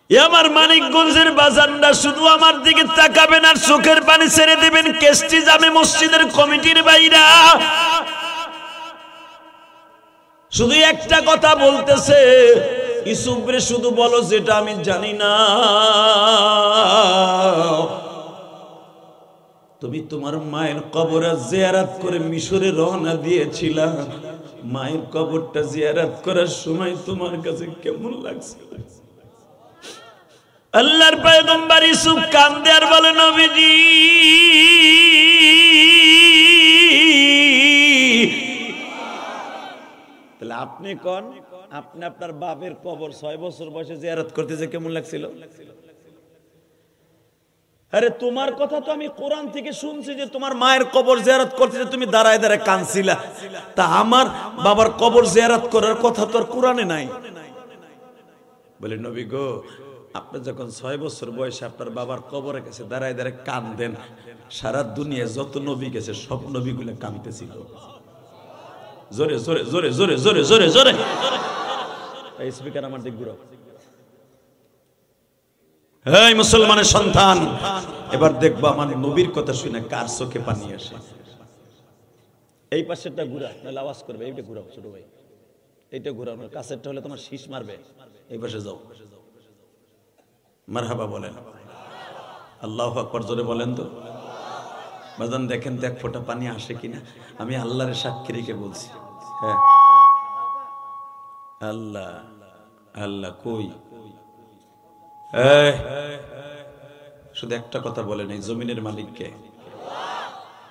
আমার মানিকগঞ্জের বাজানরা শুধু আমার দিকে তাকাবেন আর চোখের পানি ছেড়ে দেবেন। কেষ্টি জামে মসজিদের কমিটির বাইরা শুধু একটা কথা বলতেছে, ইউসুফরে শুধু বলো যেটা আমি জানি না। তুমি তোমার মায়ের কবর জিয়ারত করে মিশরে রওনা দিয়েছিলা, মায়ের কবরটা জিয়ারত করার সময় তোমার কাছে কেমন লাগছে? আল্লাহর পয়গম্বর ইউসুফ কান্দে আর বলে, নবীজি তাহলে আপনি কোন, আপনি আপনার বাপের কবর 6 বছর বয়সে জিয়ারত করতেছে, কেমন লাগছিল? আরে তোমার কথা তো আমি কোরআন থেকে শুনছি যে তোমার মায়ের কবর জিয়ারত করতেছে, তুমি দাঁড়ায় দাঁড়ায় কাঁদছিলা। তা আমার বাবার কবর জিয়ারত করার কথা তো আর কোরআনে নাই। বলে, নবী গো, আপনি যখন 6 বছর বয়সে আপনার বাবার কবরের কাছে দাঁড়ায় দাঁড়ায় কাঁদেন, সারা দুনিয়া যত নবী গেছে সব নবীগুলো কাঁদতেছিল। জোরে জোরে জোরে জোরে জোরে জোরে জোরে এই স্পিকার আমার দিক ঘুরাও। এই মুসলমানের সন্তান, এবার দেখবো আমার নবীর কথা শুনে কার চোখে পানি আসে। এই পাশেরটা ঘুরা, নাহলে আওয়াজ করবে। এইটা ঘুরাও ছোট ভাই, এইটা ঘুরাও, কাছেরটা হলে তোমার শীষ মারবে। এই পাশে যাও, মারহাবা বলেন, আল্লাহু আকবার জোরে বলেন তো। বাজান দেখেন তো এক ফোঁটা পানি আসে কিনা। আমি আল্লাহর সাক্ষী রেখে বলছি, হ্যাঁ আল্লাহ আল্লাহ কই? শুধু একটা কথা বলেন, এই জমিনের মালিক কে?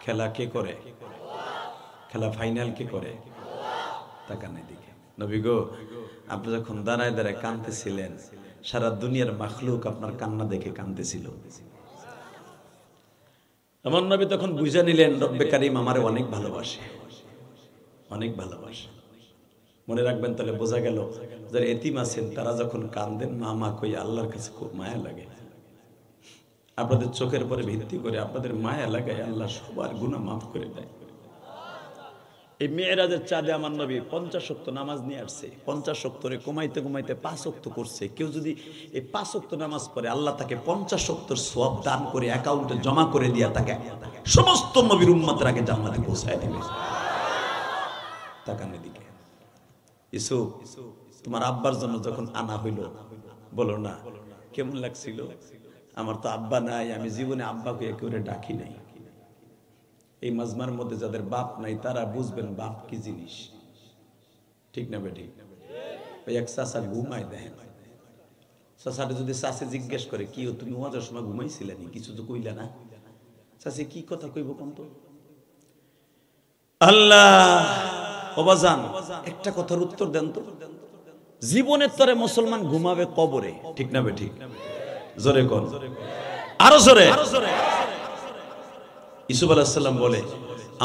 খেলা কে করে? খেলা ফাইনাল কে করে? তাকান এদিকে। নবী গো, আপনি যখন দাঁড়ায় দাঁড়ায় কাঁদতেছিলেন, সারা দুনিয়ার মাখলুক আপনার কান্না দেখে কাঁদতেছিল। আমার নবী তখন বুঝে নিলেন রব্বে কারিম আমারে অনেক ভালোবাসে, অনেক ভালোবাসে। মনে রাখবেন, তাহলে বোঝা গেল যারা এতিম আছেন তারা যখন কাঁদেন, মা মা কই, আল্লাহর কাছে খুব মায়া লাগে। আপনাদের চোখের পরে ভিত্তি করে আপনাদের মায়া লাগায় আল্লাহ সবার গুনাহ মাফ করে দেয়। এই মেয়েরাজের চাঁদে আমার নবী 50 ওয়াক্ত নামাজ নিয়ে আসছে। 50 ওয়াক্তরে কমাইতে কমাইতে 5 ওয়াক্ত করছে। কেউ যদি এই 5 ওয়াক্ত নামাজ পড়ে, আল্লাহ তাকে 50 ওয়াক্তর সওয়াব দান করে অ্যাকাউন্টে জমা করে দিয়া তাকে সমস্ত নবীর উম্মতের আগে জান্নাতে পৌঁছায় দেবে। তাকান এদিকে। ইউসুফ তোমার আব্বার জন্য যখন আনা হইল, বলো না কেমন লাগছিল? আমার তো আব্বা নাই, আমি জীবনে আব্বাকে একেবারে ডাকি নাই। এই মাজমার মধ্যে যাদের বাপ নাই তারা বুঝবেন বাপ কি জিনিস, ঠিক না বেঠিক? ওই এক চাচা ঘুমায় দেখেন, চাচাটা যদি চাচে জিজ্ঞেস করে কি তুমি ওয়াজের সময় ঘুমাইছিলে নি, কিছু তো কইলা না, চাচি কি কথা কইব কোন তো? আল্লাহ ওবাজান একটা কথার উত্তর দেন তো, জীবনের তরে মুসলমান ঘুমাবে কবরে, ঠিক না বেঠিক? জোরে কোন, আরো জোরে। ইউসুফ আলাইহিস সালাম বলে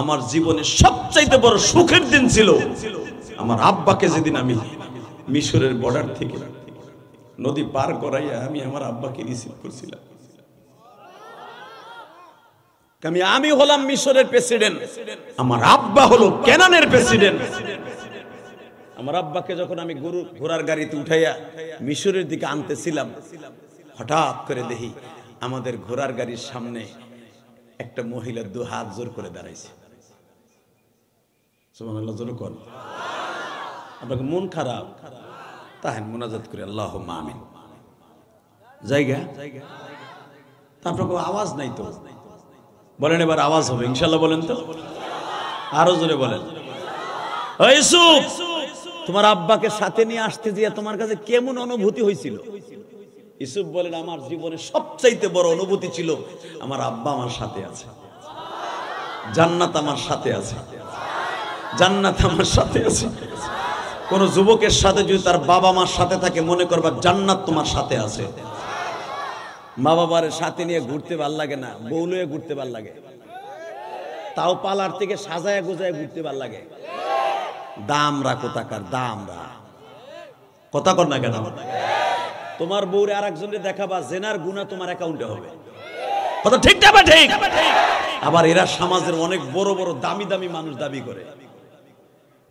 আমার জীবনের সবচাইতে বড় সুখের দিন ছিল আমার আব্বাকে যেদিন আমি মিশরের বর্ডার থেকে নদী পার করাইয়া আমি আমার আব্বাকে রিসিভ করছিলাম। আমি হলাম মিশরের প্রেসিডেন্ট, আমার আব্বা হলো কেনানের প্রেসিডেন্ট। আমার আব্বাকে যখন আমি ঘোড়ার গাড়িতে উঠাইয়া মিশরের দিকে আনতেছিলাম, হঠাৎ করে দেখি আমাদের ঘোড়ার গাড়ির সামনে একটা মহিলা দু হাত জোর করে দাঁড়াইছে। সুবহানাল্লাহ, জোরে কোন। আপনাকে মন খারাপ তাহেন মোনাজাত করে আল্লাহুম্মা আমিন। জায়গা তারপর আওয়াজ নাই তো, বলেন এবার আওয়াজ হবে ইনশাআল্লাহ, বলেন তো আরো জোরে বলেন। ইউসুফ তোমার আব্বাকে সাথে নিয়ে আসতে দিয়ে তোমার কাছে কেমন অনুভূতি হয়েছিল? ইউসুফ বলেন আমার জীবনে সবচাইতে বড় অনুভূতি ছিল আমার আব্বা আমার সাথে আছে, জান্নাত আমার সাথে আছে, জান্নাত আমার সাথে আছে। কোন যুবকের সাথে যদি তার বাবা মার সাথে থাকে মনে করবা জান্নাত তোমার সাথে আছে। মা বাবার সাথে নিয়ে ঘুরতে ভাল লাগে না, বউ লয়ে ঘুরতে ভাল লাগে, তাও পালার থেকে সাজায় গোজায় ঘুরতে ভাল লাগে। দামরা কোথাকার দামরা, কথা কর না কেন? তোমার বউরে আর একজনের দেখাবা, জেনার গুনাহ তোমার অ্যাকাউন্টে হবে, কথা ঠিক না? ঠিক। আবার এরা সমাজের অনেক বড় বড় দামি দামি মানুষ দাবি করে।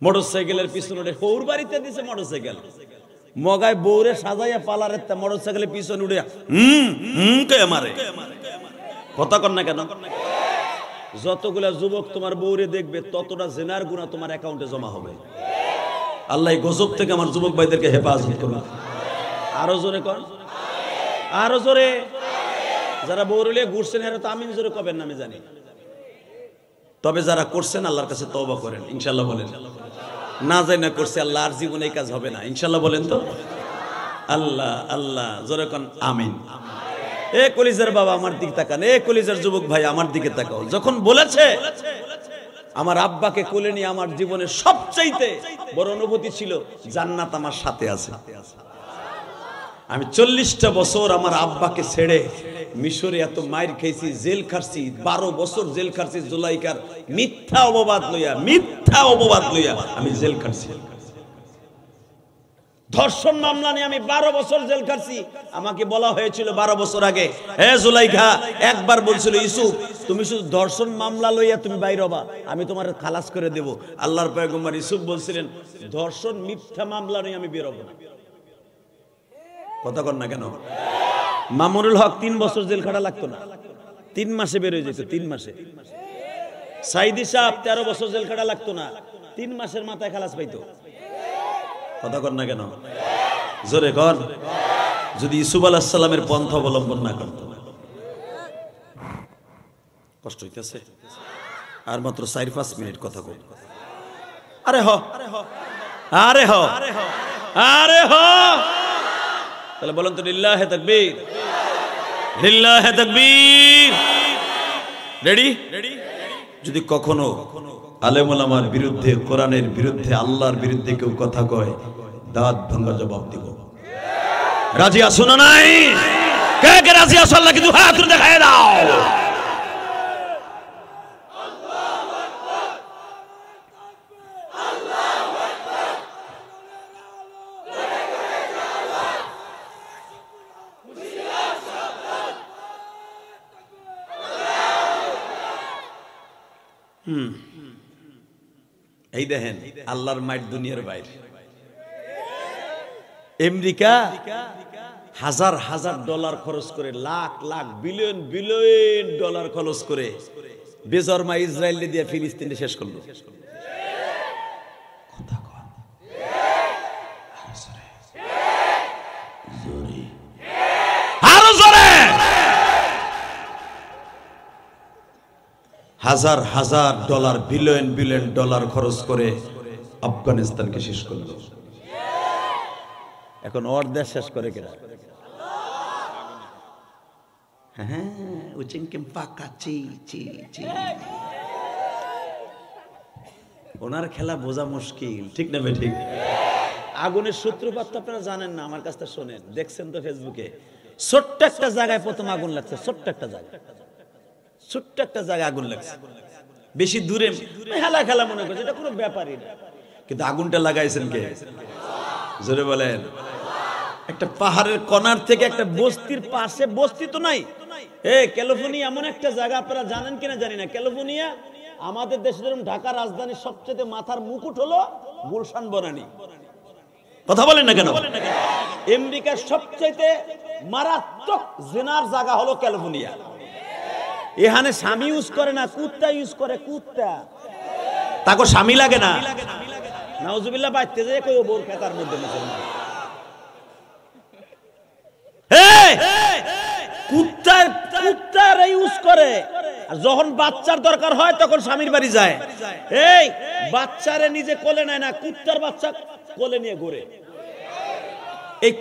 মোটরসাইকেলের পিছনে বউর বাড়িতে দিছে মোটরসাইকেল, মগায় বউরে সাজাইয়া পালারের মোটরসাইকেলের পিছনে উঠে কে মারে, কথা কর না কেন? যতগুলা যুবক তোমার বউরে দেখবে ততটা জেনার গুনাহ তোমার অ্যাকাউন্টে জমা হবে। আল্লাহ এই গজব থেকে আমার যুবক ভাইদেরকে হেফাজত করুন। আরো জোরে কর, আরো জোরে। যারা বউরে ঘুরছেন এরা তো আমিন জোরে কবেন না আমি জানি, তবে যারা করছেন আল্লাহর কাছে তওবা করেন ইনশাআল্লাহ, বলেন। না যাই না করছে আল্লাহ আর জীবনে এই কাজ হবে না ইনশাআল্লাহ, বলেন তো আল্লাহ আল্লাহ জোরে কোন আমিন। এ কলিজার বাবা আমার দিকে তাকান, এ কলিজার যুবক ভাই আমার দিকে তাকাও। যখন বলেছে আমার আব্বাকে কোলে নিয়ে আমার জীবনের সবচাইতে বড় অনুভূতি ছিল জান্নাত আমার সাথে আছে। আমি 40টা বছর আমার আব্বাকে ছেড়ে মিশরে এত মাইর খেয়েছি, জেল খাটছি, 12 বছর জেল খাটছি। জুলাইকার মিথ্যা অপবাদ লইয়া আমি জেল খাটছি। ধর্ষণ মামলা নিয়ে আমি 12 বছর জেল খাটছি। আমাকে বলা হয়েছিল 12 বছর আগে, হে জুলাইখা, একবার বলছিল ইউসুফ তুমি শুধু ধর্ষণ মামলা লইয়া তুমি বাইর হবা, আমি তোমার খালাস করে দেব। আল্লাহর পয়গম্বর ইউসুফ বলছিলেন ধর্ষণ মিথ্যা মামলা নিয়ে আমি বের হব না, কথা কর না কেন? মামুনুল হক 3 বছর জেল খাটা লাগতো না, 3 মাসে বের হয়ে যেত, 3 মাসে। সাইদি সাহেব 13 বছর জেল খাটা লাগতো না, 3 মাসের মাথায় খালাস পাইতো, কথা কর না কেন? জোরে কর। যদি ইউসুফ আলাইহিস সালামের পন্থা অবলম্বন না করত। কষ্ট হইতেছে আর মাত্র 4-5 মিনিট কথা কই। আরে হ আরে হ আরে হ, তাহলে বলেন তো লিল্লাহে তাকবীর, লিল্লাহে তাকবীর। রেডি? যদি কখনো আলেম ওলামার বিরুদ্ধে, কোরআনের বিরুদ্ধে, আল্লাহর বিরুদ্ধে কেউ কথা কয় দাঁত ভাঙা জবাব দিব। রাজি আছো না নাই? কে কে রাজি আছো? আল্লাহ কিন্তু হাত তুলে দেখায় দাও। এই দেখেন আল্লাহর মাইট দুনিয়ার বাইরে। আমেরিকা হাজার হাজার ডলার খরচ করে, lakh lakh billion billion dollar খরচ করে বেজরমা ইসরায়েল দিয়ে ফিলিস্তিনে শেষ করলো। হাজার হাজার ডলার, বিলিয়ন বিলিয়ন ডলার খরচ করে আফগানিস্তানকে শেষ করলো। এখন ওর দেশ শেষ করে কেনা? হ্যাঁ, ওনার খেলা বোঝা মুশকিল, ঠিক না ঠিক? আগুনের সূত্রপাত তো আপনারা জানেন না, আমার কাছে শোনেন, দেখছেন তো ফেসবুকে। ছোট্ট একটা জায়গায় প্রথম আগুন লাগছে, ছোট্ট একটা জায়গায় আগুন লাগছে। বেশি দূরে খেলা মনে করছে, এটা কোনো ব্যাপারই না, কিন্তু আগুনটা লাগাইছেন কে? জোরে বলেন। একটা পাহাড়ের কণার থেকে একটা বস্তির পাশে, বস্তি তো নাই, ক্যালিফোর্নিয়া এমন একটা জায়গা, আপনারা জানেন কিনা জানি না, ক্যালিফোর্নিয়া আমাদের দেশে যেরকম ঢাকা রাজধানীর সবচেয়ে মাথার মুকুট হলো গুলশান বনানী। কথা বলেন না কেন? আমেরিকার সবচেয়ে মারাত্মক জিনার জায়গা হলো ক্যালিফোর্নিয়া। এখানে স্বামী ইউজ করে না, কুত্তা ইউজ করে। কুত্তা তাকে স্বামী লাগে না, নাউজুবিল্লাহ, বাইতে যে কই বোর খেতার মধ্যে মুসলমান কুত্তার ইউজ করে। আর যখন বাচ্চার দরকার হয় তখন স্বামীর বাড়ি যায়। এই বাচ্চারে নিজে কোলে নেয় না, কুত্তার বাচ্চা কোলে নিয়ে ঘুরে। এই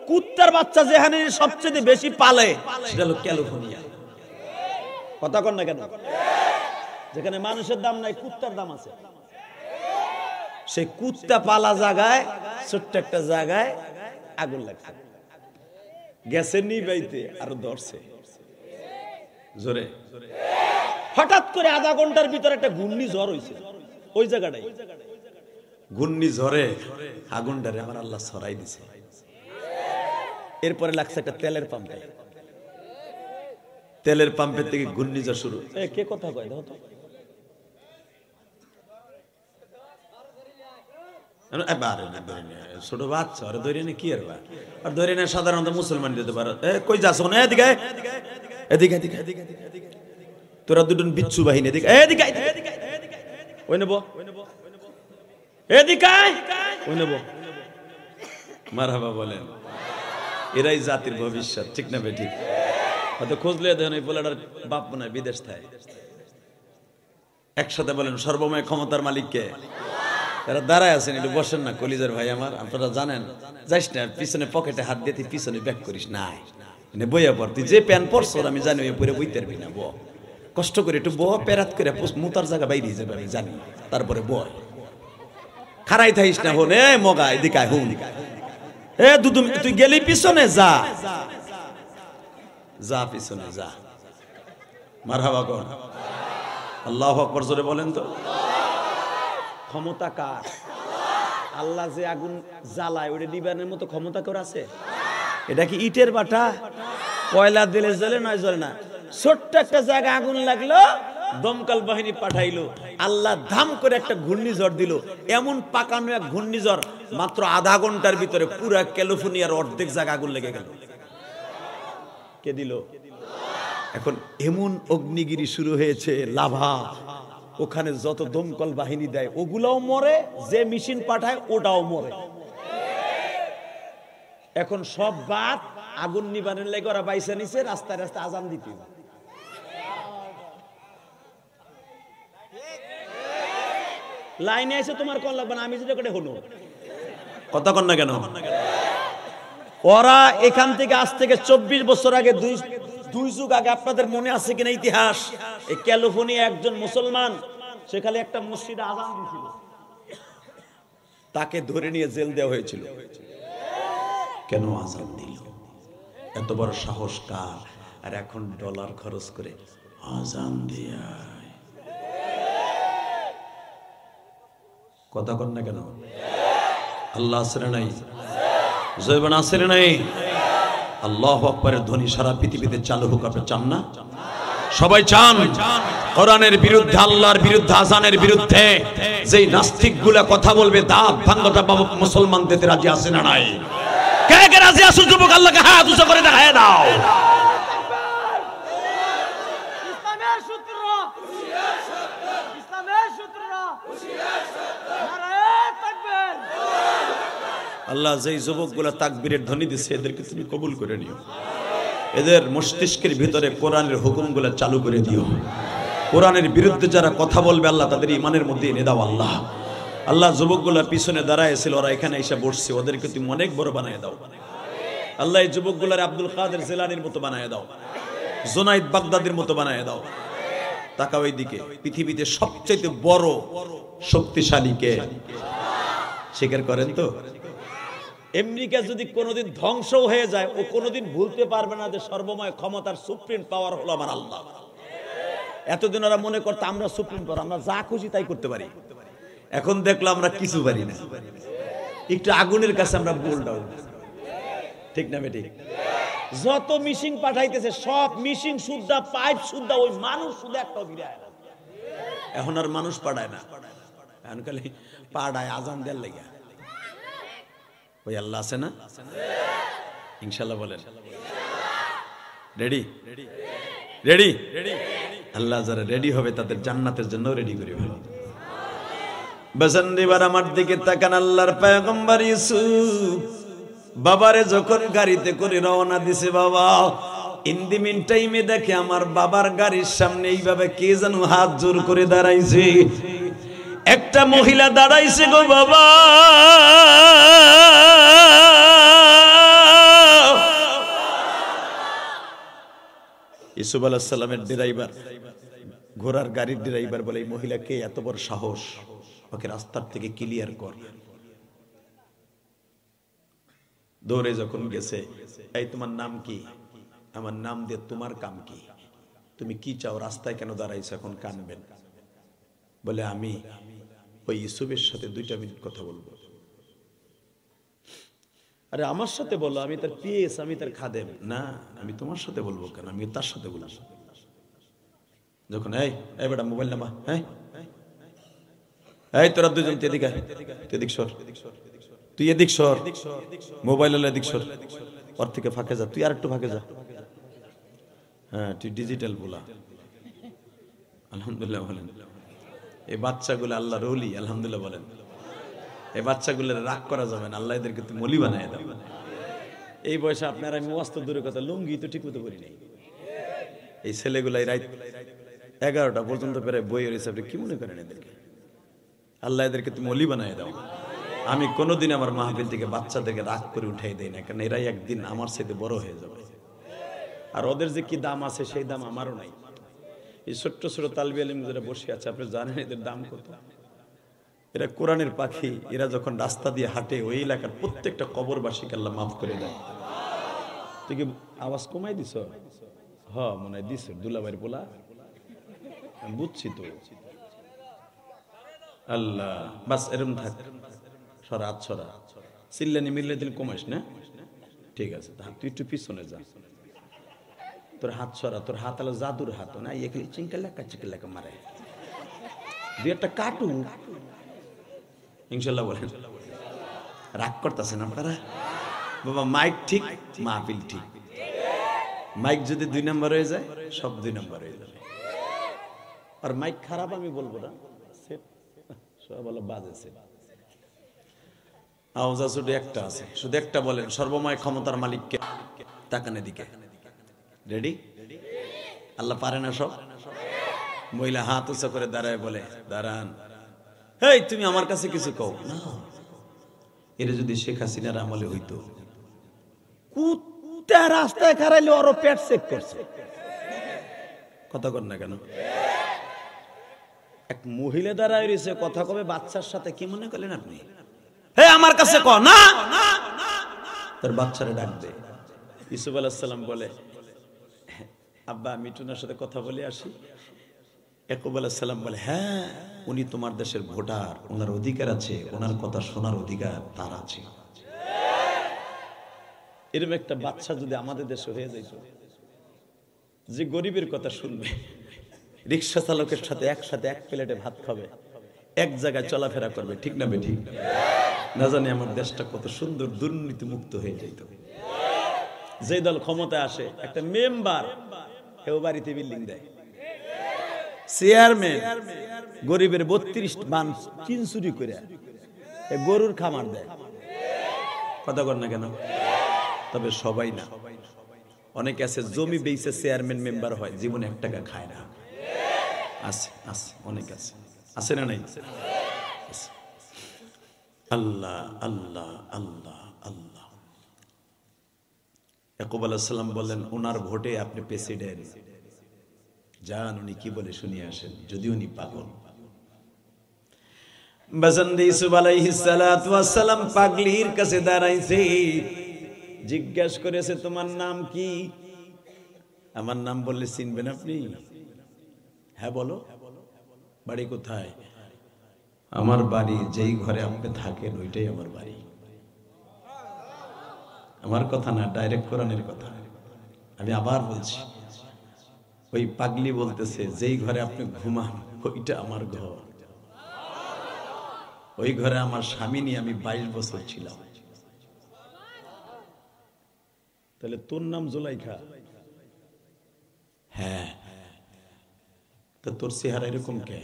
কুত্তার বাচ্চা যেখানে সবচেয়ে বেশি পালে সেটা হলো ক্যালিফোর্নিয়া। কথা কন না কেন? যেখানে মানুষের দাম নাই, কুত্তার দাম আছে। সেই কুত্তা পালা জায়গায়, ছোট্ট একটা জায়গায় আগুন লাগছে। গেছে নিবাইতে, আরো ধরছে জোরে। হঠাৎ করে আধা ঘন্টার ভিতরে একটা ঘূর্ণিঝড় হয়েছে ওই জায়গাটাই। ঘূর্ণিঝড়ে আগুনটারে আমার আল্লাহ ছড়াই দিছে। এরপরে লাগছে একটা তেলের পাম্পে। তেলের পাম্পের থেকে ঘূর্ণিঝড় শুরু। কে কথা কয় দাও তো? ছোট বাচ্চা ওরা ধরে নে, কি আর ধরে না, সাধারণত মুসলমান দিতে পারো। কই যাস? এদিকে এদিকে এদিকে, তোরা দুজন বিচ্ছু বাহিনী, এদিকে এদিকে ওই নেবো, এদিকে ওই নেবো। মারহাবা বলেন। এরাই জাতির ভবিষ্যৎ, ঠিক না বেঠিক? হয়তো খুঁজলে দেখেন এই পোলাটার বাপ মনে হয় বিদেশ থাকে। একসাথে বলেন সর্বময় ক্ষমতার মালিককে। এরা দাঁড়ায় আছেন, একটু বসেন না কলিজার ভাই আমার। আপনারা জানেন, যাইস না পিছনে পকেটে হাত দিয়ে পিছনে ব্যাক করিস না, বইয়া পর। তুই যে প্যান্ট পরছ আমি জানি, ওই পরে বইতে পারবি না। কষ্ট করে একটু পেরাত করে মুতার জায়গা বাইরে যাবে আমি জানি, তারপরে বয়। খারাই থাইস না, হন এ মগা এদিকে হুন, দুদু তুই গেলি পিছনে যা, যা পিছনে যা। মারহাবা কর, আল্লাহু আকবার জোরে বলেন তো। ক্ষমতা কার? আল্লাহ যে আগুন জ্বালায় ওটা নিবানের মতো ক্ষমতা কার আছে? এটা কি ইটের বাটা? কয়লা দিলে জ্বলে নয়, জ্বলে না। ছোট্ট একটা জায়গা আগুন লাগলো, দমকল বাহিনী পাঠাইলো, আল্লাহ ধাম করে একটা ঘূর্ণিঝড় দিল। এমন পাকানো এক ঘূর্ণিঝড়, মাত্র আধা ঘন্টার ভিতরে পুরো ক্যালিফোর্নিয়ার অর্ধেক জায়গা আগুন লেগে গেল। কে দিল? এখন এমন অগ্নিগিরি শুরু হয়েছে, লাভা। ওখানে যত দমকল বাহিনী দেয় ওগুলাও মরে, যে মেশিন পাঠায় ওটাও মরে। এখন সব বাদ, আগুন নিবানের লাগে ওরা বাইসা নিছে, রাস্তায় রাস্তায় আজান দিতে। লাইনে এসে তোমার কোন লাগবে না, আমি যেটা করে হলো। কথা কন না কেন? ওরা এখান থেকে আজ থেকে 24 বছর আগে, দুই যুগ আগে, আপনাদের মনে আছে কিনা ইতিহাস, এই ক্যালিফোর্নিয়া একজন মুসলমান সেখানে একটা মসজিদে আযান দিয়েছিল, তাকে ধরে নিয়ে জেল দেওয়া হয়েছিল। কেন আযান দিল? এত বড় সাহস কার? আর এখন ডলার খরচ করে আযান দিয়া। কথা কন না কেন? আল্লাহ আসরে নাই, জয়বান আসরে নাই। আল্লাহু আকবারের ধ্বনি সারা পৃথিবীতে চালু হোক, আপনি চান না? সবাই চান? কোরআনের বিরুদ্ধে, আল্লাহর বিরুদ্ধে, আযানের বিরুদ্ধে যেই নাস্তিকগুলা কথা বলবে, দাঁত ভাঙটা বাবা মুসলমান দিতে রাজি আছে না নাই? কে কে রাজি আছো যুবক? আল্লাহকে হাত উঁচু করে দেখায় দাও। ইসলামের সূত্র, ইসলামের সূত্র, নারায়ে তাকবীর। আল্লাহ যেই যুবকগুলা তাকবীরের ধ্বনি দিচ্ছে, এদেরকে তুমি কবুল করে নিও। এদের মস্তিষ্কের ভিতরে কোরআনের হুকুমগুলো চালু করে দিও। কোরআনের বিরুদ্ধে যারা কথা বলবে আল্লাহ তাদের ইমানের মধ্যে এনে দাও আল্লাহ। আল্লাহ যুবকগুলো পিছনে দাঁড়ায়ছিল, ওরা এখানে এসে বসছে, ওদেরকে তুমি অনেক বড় বানায় দাও আল্লাহ। এই যুবকগুলোর আব্দুল কাদের জিলানীর মতো বানায় দাও, জুনাইদ বাগদাদির মতো বানায় দাও। তাকাও ওই দিকে, পৃথিবীতে সবচেয়ে বড় শক্তিশালী কে? স্বীকার করেন তো? আমেরিকা যদি কোনোদিন ধ্বংস হয়ে যায়, ও কোনোদিন ভুলতে পারবে না যে সর্বময় ক্ষমতার সুপ্রিম পাওয়ার হলো আমার আল্লাহ। এতদিন ওরা মনে করতো আমরা সুপ্রিম পাওয়ার, আমরা যা খুশি তাই করতে পারি। এখন দেখলো আমরা কিছু পারি না, একটু আগুনের কাছে আমরা বোল্ড আউট। ঠিক না বেঠিক? যত মিশিং পাঠাইতেছে সব মিশিং সুদ্ধা, পাইপ সুদ্ধা, ওই মানুষ শুধু একটা বিরায়। এখন আর মানুষ পাঠায় না, এখন খালি পাড়ায় আজান দেওয়ার লাগে। ওই আল্লাহ আছে না? ইনশাল্লাহ বলেন। Ready ready ready. আল্লাহ যারা রেডি হবে তাদের জান্নাতের জন্য রেডি করে ভালো। বাজানদিবার আমার দিকে তাকান। আল্লাহর পয়গম্বর ইউসুফ বাবারে যখন গাড়িতে করে রওনা দিছে, বাবা ইন দি মিন টাইমে দেখে আমার বাবার গাড়ির সামনে এইভাবে কে যেন হাত জোর করে দাঁড়াইছে। একটা মহিলা দাঁড়াইছে গো বাবা। ইউসুফ আলাইহিস সালামের ড্রাইভার, ঘোড়ার গাড়ির ড্রাইভার বলে, এই মহিলাকে এত বড় সাহস, ওকে রাস্তার থেকে ক্লিয়ার কর। দৌড়ে যখন গেছে, এই তোমার নাম কি? আমার নাম দিয়ে তোমার কাম কি? তুমি কি চাও? রাস্তায় কেন দাঁড়াইছো? এখন কানবেন। বলে আমি ওই ইউসুফের সাথে 2 মিনিট কথা বলবো। আরে আমার সাথে বলো, আমি তার পিএস, আমি তার খাদেম। না, আমি তোমার সাথে বলবো কেন? আমি তার সাথে বলবো। যখন এই বেটা মোবাইল নামা, এই তোরা দুজন এদিকে আয়, এদিক সর, তুই এদিক সর, মোবাইল হলো এদিক সর, ওর থেকে ফাঁকে যা, তুই আর একটু ফাঁকে যা। হ্যাঁ, তুই ডিজিটাল বলা। আলহামদুলিল্লাহ বলেন। এই বাচ্চাগুলো আল্লাহর ওলি, আলহামদুলিল্লাহ বলেন। এই বাচ্চাগুলোর রাগ করা যাবে না, আল্লাহ এদেরকে তুমি ওলি বানায় দাও। এই বয়সে আপনারা আমি ওয়াস্ত দূরের কথা, লুঙ্গি তো ঠিক মতো করি নাই। এই ছেলেগুলাই রাত 11টা পর্যন্ত প্রায় বইয়ের হিসাবে কি মনে করেন এদেরকে? আল্লাহ এদেরকে তুমি ওলি বানায় দাও। আমি কোনোদিন আমার মাহফিল থেকে বাচ্চাদেরকে রাগ করে উঠাই দেই না, কারণ এরাই একদিন আমার সাথে বড় হয়ে যাবে। আর ওদের যে কি দাম আছে সেই দাম আমারও নাই। এই ছোট্ট ছোট তালবি আলিম যারা বসে আছে, আপনি জানেন এদের দাম কত? এরা কোরআনের পাখি। এরা যখন রাস্তা দিয়ে হাঁটে, ওই এলাকার প্রত্যেকটা কবরবাসীকে আল্লাহ মাফ করে দেয়। তুই কি আওয়াজ কমাই দিছ? মনে হয় দিছ, দুলাভাইয়ের পোলা। আমি বুঝছি তো। আল্লাহ বাস এরম থাক, সরা হাত সরা, চিল্লানি মিল্লে দিন কমাইস না। ঠিক আছে, তুই একটু পিছনে যা, তোর হাত সরা। তোর হাত হলো জাদুর হাত না, এখানে চিঙ্কালেকা মারে। 2-1টা কাটু। ইনশাল্লাহ বলেন। রাগ করতেছেন আপনারা? বাবা মাইক ঠিক, মাহফিল ঠিক। মাইক যদি 2 নম্বর হয়ে যায়, সব 2 নম্বর হয়ে যাবে। আর মাইক খারাপ আমি বলবো না, সব ভালো বাজেছে। আওয়াজ শুধু একটা আছে, শুধু একটা বলেন, সর্বময় ক্ষমতার মালিককে। তাকানে দিকে। রেডি? আল্লাহ পারে না সব? মহিলা হাত উঁচা করে দাঁড়ায় বলে, দাঁড়ান। এই তুমি আমার কাছে কিছু কও না। এটা যদি শেখ হাসিনার আমলে হইতো, কুত্তা রাস্তায় খারাইলে ওর পেট চেক করছে। কথা কর না কেন? এক মহিলা দাঁড়ায় রয়েছে, কথা কবে বাচ্চার সাথে। কি মনে করলেন আপনি? হে আমার কাছে ক না। তার বাচ্চারে ডাক দে। ইউসুফ আলাইহিস সালাম বলে, আব্বা মিঠুনের সাথে কথা বলে আসি। ইয়াকুব আলাইহিস সালাম বলে, হ্যাঁ উনি তোমার দেশের ভোটার, ওনার অধিকার আছে, ওনার কথা শোনার অধিকার তার আছে। এরকম একটা বাচ্চা যদি আমাদের দেশে হয়ে যাইত, যে গরিবের কথা শুনবে, রিক্সা চালকের সাথে একসাথে 1 প্লেটে ভাত খাবে, এক জায়গায় চলাফেরা করবে, ঠিক না বেঠিক? না জানি আমার দেশটা কত সুন্দর দুর্নীতি মুক্ত হয়ে যেত। যে দল ক্ষমতায় আসে, একটা মেম্বার কেউ বাড়িতে বিল্ডিং দেয়, চেয়ারম্যান গরিবের 32 মান কিন চুরি করে গরুর খামার দেয়। কথা কর না কেন? তবে সবাই না, অনেকে আছে জমি বেচে চেয়ারম্যান মেম্বার হয়, জীবনে 1 টাকা খায় না। আছে আছে, অনেক আছে, আছে না নাই? আল্লাহ আল্লাহ আল্লাহ আল্লাহ। ইয়াকুব আলাইহিস সালাম বললেন, ওনার ভোটে আপনি প্রেসিডেন্ট, যান উনি কি বলে শুনিয়ে আসেন, যদি উনি পাগল। বাজানদি ইউসুফ আলাইহিস সালাতু ওয়াস সালাম পাগলির কাছে দাঁড়াইছে, জিজ্ঞাসা করেছে তোমার নাম কি? আমার নাম বললে চিনবেন আপনি? হ্যাঁ বলো। বাড়ি কোথায়? আমার বাড়ি যেই ঘরে আপনি থাকেন ওইটাই আমার বাড়ি। আমার কথা না, ডাইরেক্ট কোরআনের কথা। আমি আবার বলছি, ওই পাগলি বলতেছে যেই ঘরে আপনি ঘুমান ওইটা আমার ঘর, ওই ঘরে আমার স্বামী নিয়ে আমি 22 বছর ছিলাম। তাহলে তোর নাম জুলাইখা? হ্যাঁ। তো তোর চেহারা এরকম কে?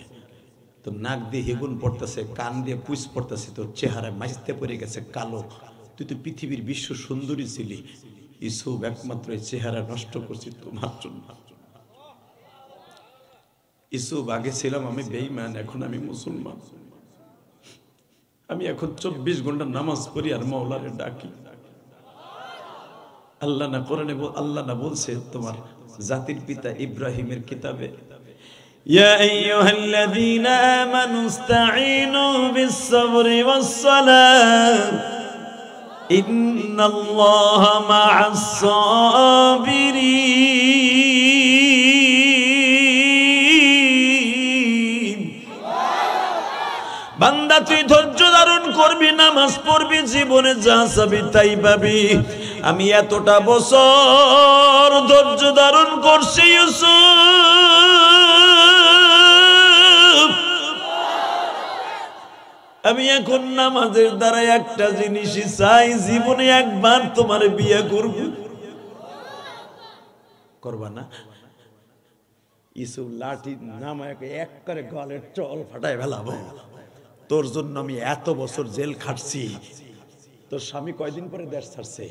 তোর নাক দিয়ে হেগুন পড়তেছে, কান দিয়ে পুষ পড়তেছে, তোর চেহারায় মাঝতে পড়ে গেছে কালো। তুই তো পৃথিবীর বিশ্ব সুন্দরী ছিলি। ইউসুফ একমাত্র এই চেহারা নষ্ট করছি তোমার জন্য। ইউসুফ আগে ছিলাম আমি বেঈমান, এখন আমি মুসলমান। আমি এখন 24 ঘন্টা নামাজ পড়ি আর মাওলারে ডাকি। আল্লাহ না কোরআনে, আল্লাহ না বলছে তোমার জাতির পিতা ইব্রাহিমের কিতাবে, ইয়া আইয়ুহাল্লাযীনা আমানু ইসতাঈনু বিস-সাবরি ওয়াস-সালাত ইন্নাল্লাহা মা'আস-সাবিরিন। বান্দা তুই ধৈর্য ধারণ করবি, নামাজ পড়বি, জীবনে যা চাবি তাই পাবি। আমি এতটা বছর ধৈর্য ধারণ করছি ইউসুফ, আমি এখন নামাজের দ্বারা একটা জিনিসই চাই, জীবনে একবার তোমার বিয়ে করব। করবা না? ইউসুফ লাঠি নামায় এক করে গলের চল ফাটায় ফেলাবো। তোর জন্য আমি এত বছর জেল খাটছি। তোর স্বামী কয়দিন পরে দেশ ছাড়ছে?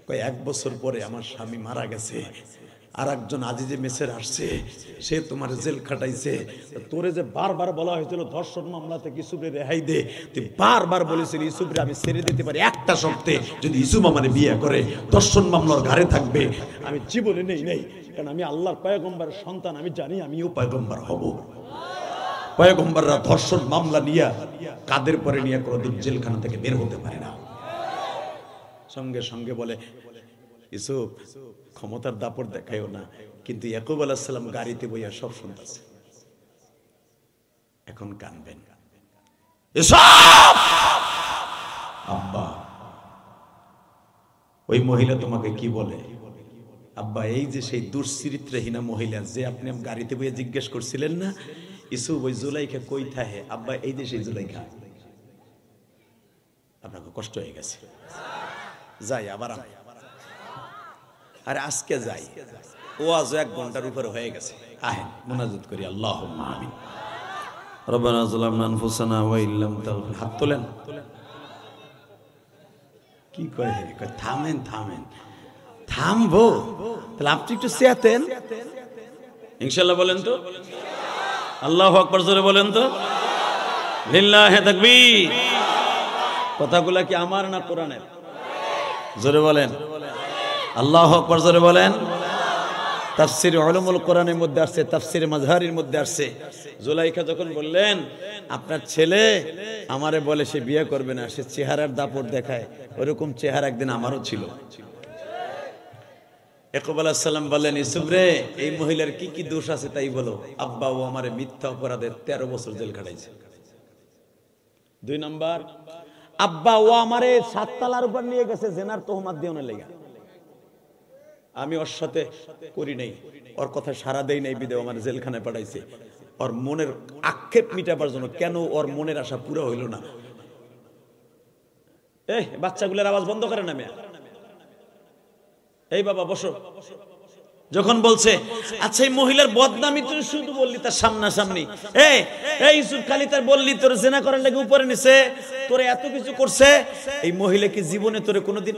কয় 1 বছর পরে আমার স্বামী মারা গেছে। আর একজন আজিজে মেসের আসছে, সে তোমার জেল খাটাইছে। তোরে যে বারবার বলা হয়েছিল ধর্ষণ মামলা থেকে ইউসুফরে রেহাই দে, তুই বারবার বলেছিলি ইউসুফরে আমি ছেড়ে দিতে পারি একটা শর্তে, যদি ইউসুফ আমারে বিয়ে করে, ধর্ষণ মামলার ঘাড়ে থাকবে। আমি জীবনে নেই, কারণ আমি আল্লাহর পয়গম্বরের সন্তান, আমি জানি আমিও পয়গম্বর হব। পয়গম্বররা ধর্ষণ মামলা নিয়ে কাদের পরে নিয়ে কোনোদিন জেলখানা থেকে বের হতে পারে না। সঙ্গে সঙ্গে বলে, ইউসুফ ক্ষমতার দাপট দেখাইও না, কিন্তু ইয়াকুব আলাইহিস সালাম গাড়িতে বইয়া সব শুনতেছে। এখন কানবেন। আব্বা, ওই মহিলা তোমাকে কি বলে? আব্বা, এই যে সেই দুশ্চরিত্রহীনা মহিলা যে আপনি গাড়িতে বইয়া জিজ্ঞেস করছিলেন না, ইউসুফ ওই জুলাইখা কই থাকে? আব্বা, এই যে সেই জুলাইখা। আপনাকে কষ্ট হয়ে গেছে, যাই আবার। আরে আজকে যাই, ওয়াজ 1 ঘন্টার উপরে হয়ে গেছে। আহেন মুনাজাত করি। আল্লাহুম্মা আমিন। রব্বানা যালামনা আনফুসানা ওয়া ইল্লাম তাগফির। হাত তোলেন। কি কয়? থামেন থামেন। থামবো? তাহলে আপনি একটু চেতেন। ইনশাআল্লাহ বলেন তো। আল্লাহু আকবার জোরে বলেন তো। লিল্লাহি তাকবীর। কথাগুলা কি আমার না কোরআনের? জোরে বলেন। আল্লাহু আকবার জোরে বলেন। তাফসীর উলুমুল কোরআনের মধ্যে আসছে, তাফসীর মাযহারির মধ্যে আসছে, জুলাইখা যখন বললেন আপনার ছেলে আমারে বলে সে বিয়ে করবে না, সে চেহারার দাপট দেখায়, ওরকম চেহারা একদিন আমারও ছিল। ইয়াকুব আলাইহিস সালাম বললেন, ইউসুফ রে, এই মহিলার কি কি দোষ আছে তাই বলো। আব্বা, ও আমারে মিথ্যা অপরাধে 13 বছর জেল খাটাইছে। 2 নাম্বার, আব্বা, ও আমারে 7 তলার উপর নিয়ে গেছে জেনার তোহমাত দিয়ে ওনার লেগা। আমি ওর সাথে করি নাই, ওর কথা সারা দেই নাই, বিদে আমার জেলখানায় পাঠাইছে। ওর মনের আক্ষেপ মিটাবার জন্য। কেন ওর মনের আশা পুরো হইল না? এই বাচ্চাগুলোর আওয়াজ বন্ধ করে না মেয়া। এই বাবা বসো। যখন বলছে, আচ্ছা এই মহিলার বদনামি তুই শুধু বললি তার সামনাসামনি, এই ইউসুফ খালি তার বললি তোর জেনা করার লাগে উপরে নিছে, তোরে এত কিছু করছে, এই মহিলা কি জীবনে তোরে কোনোদিন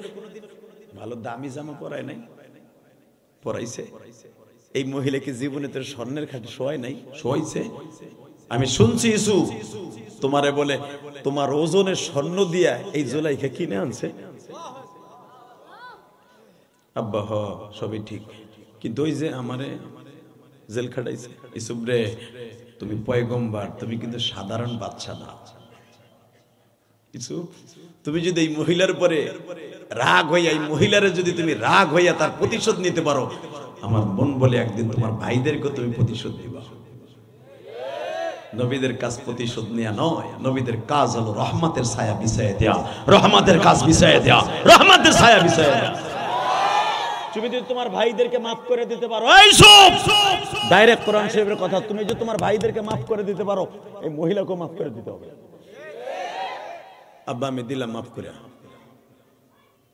ভালো দামি জামা পরায় নাই? পড়াইছে। এই মহিলা কি জীবনে তোর স্বর্ণের খাটে শোয়াই নাই? শোয়াইছে। আমি শুনছি ইউসুফ তোমারে বলে তোমার ওজনের স্বর্ণ দিয়া এই জুলাইখা কিনে আনছে। আব্বা হ সবই ঠিক, কিন্তু ওই যে আমারে জেল খাটাইছে। ইউসুফ রে তুমি পয়গম্বর, তুমি কিন্তু সাধারণ বাদশা না। ইউসুফ তুমি যদি এই মহিলার পরে রাগ হইয়া, এই মহিলারে যদি তুমি রাগ হইয়া তার প্রতিশোধ নিতে পারো, আমার বোন বলে একদিন তোমার ভাইদেরকে তুমি প্রতিশোধ দিবা। নবীদের কাজ প্রতিশোধ নেওয়া নয়, নবীদের কাজ হলো রহমতের ছায়া বিছায়া দেয়া, রহমতের কাজ বিছায়া দেয়া, রহমতের ছায়া বিছায়া দেয়া। তুমি যদি তোমার ভাইদেরকে মাফ করে দিতে পারো, এই সব ডাইরেক্ট কোরআন শরীফের কথা, তুমি যদি তোমার ভাইদেরকে মাফ করে দিতে পারো, এই মহিলাকেও মাফ করে দিতে হবে। আব্বা আমি দিলাম মাফ করে,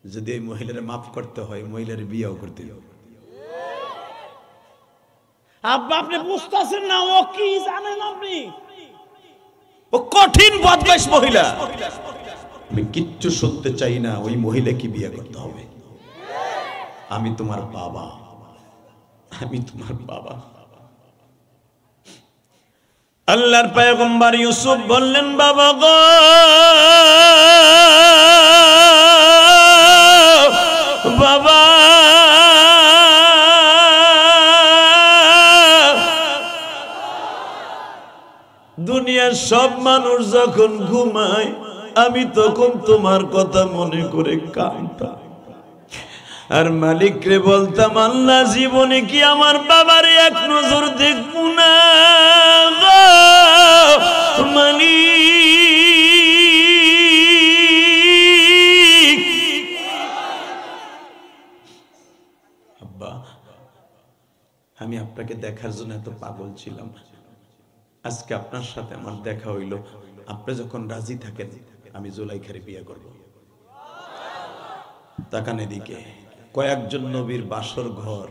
যদি এই মহিলারে মাফ করতে হয় মহিলার বিয়েও করতে হবে। আব্বা আপনি বুঝতেছেন না ও কি জানেন? আপনি ও কঠিন বদমাইশ মহিলা। আমি কিচ্ছু শুনতে চাই না, ওই মহিলাকে বিয়ে করতে হবে। আমি তোমার বাবা, আমি তোমার বাবা। আল্লাহর পয়গম্বর ইউসুফ বললেন, বাবা গো, বাবা দুনিয়ার সব মানুষ যখন ঘুমায় আমি তখন তোমার কথা মনে করে কাঁদতাম, আর মালিক রে বলতাম, আল্লাহ জীবনে কি আমার বাবারে এক নজর দেখবো না মালিক। আব্বা আমি আপনাকে দেখার জন্য এত পাগল ছিলাম, আজকে আপনার সাথে আমার দেখা হইল। আপনি যখন রাজি থাকেন আমি জুলাইখারে বিয়ে করব। তাকান এদিকে, কয়েকজন নবীর বাসর ঘর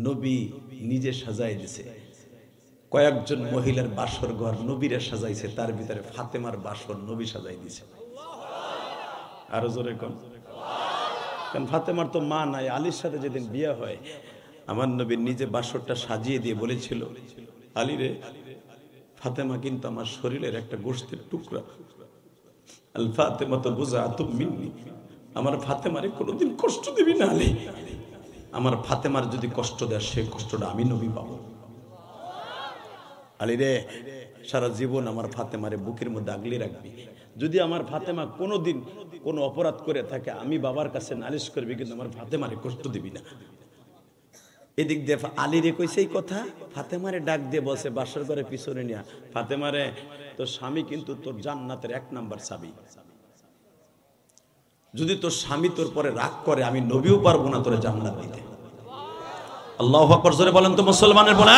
নবী নিজে সাজাই দিছে, কয়েকজন মহিলার বাসর ঘর নবীরা সাজাইছে, তার ভিতরে ফাতেমার বাসর নবী সাজাই দিছে। আরো জোরে কোন, কারণ ফাতেমার তো মা নাই। আলীর সাথে যেদিন বিয়ে হয় আমার নবী নিজে বাসরটা সাজিয়ে দিয়ে বলেছিল, আলী রে ফাতেমা কিন্তু আমার শরীরের একটা গোশতের টুকরা, আল ফাতেমা তো বুযাতুম মিন্নি, আমার ফাতেমারে কোনোদিন কষ্ট দিবি না আলী। আমার ফাতেমার যদি কষ্ট দেয় সে কষ্টটা আমি নবী পাবো। আলী রে সারা জীবন আমার ফাতেমারে বুকের মধ্যে আগলে রাখবি, যদি আমার ফাতেমা কোনোদিন কোনো অপরাধ করে থাকে আমি বাবার কাছে নালিশ করবি, কিন্তু আমার ফাতেমারে কষ্ট দিবি না। এদিক দিয়ে আলীরে কইছে এই কথা, ফাতেমারে ডাক দিয়ে বসে বাসর ঘরে পিছনে নিয়া, ফাতেমারে তোর স্বামী কিন্তু তোর জান্নাতের 1 নাম্বার চাবি, যদি তোর স্বামী তোর পরে রাগ করে আমি নবীও পারবো না তোরে জান্নাত দিতে। আল্লাহু আকবার জোরে বলেন তো মুসলমানের বোন।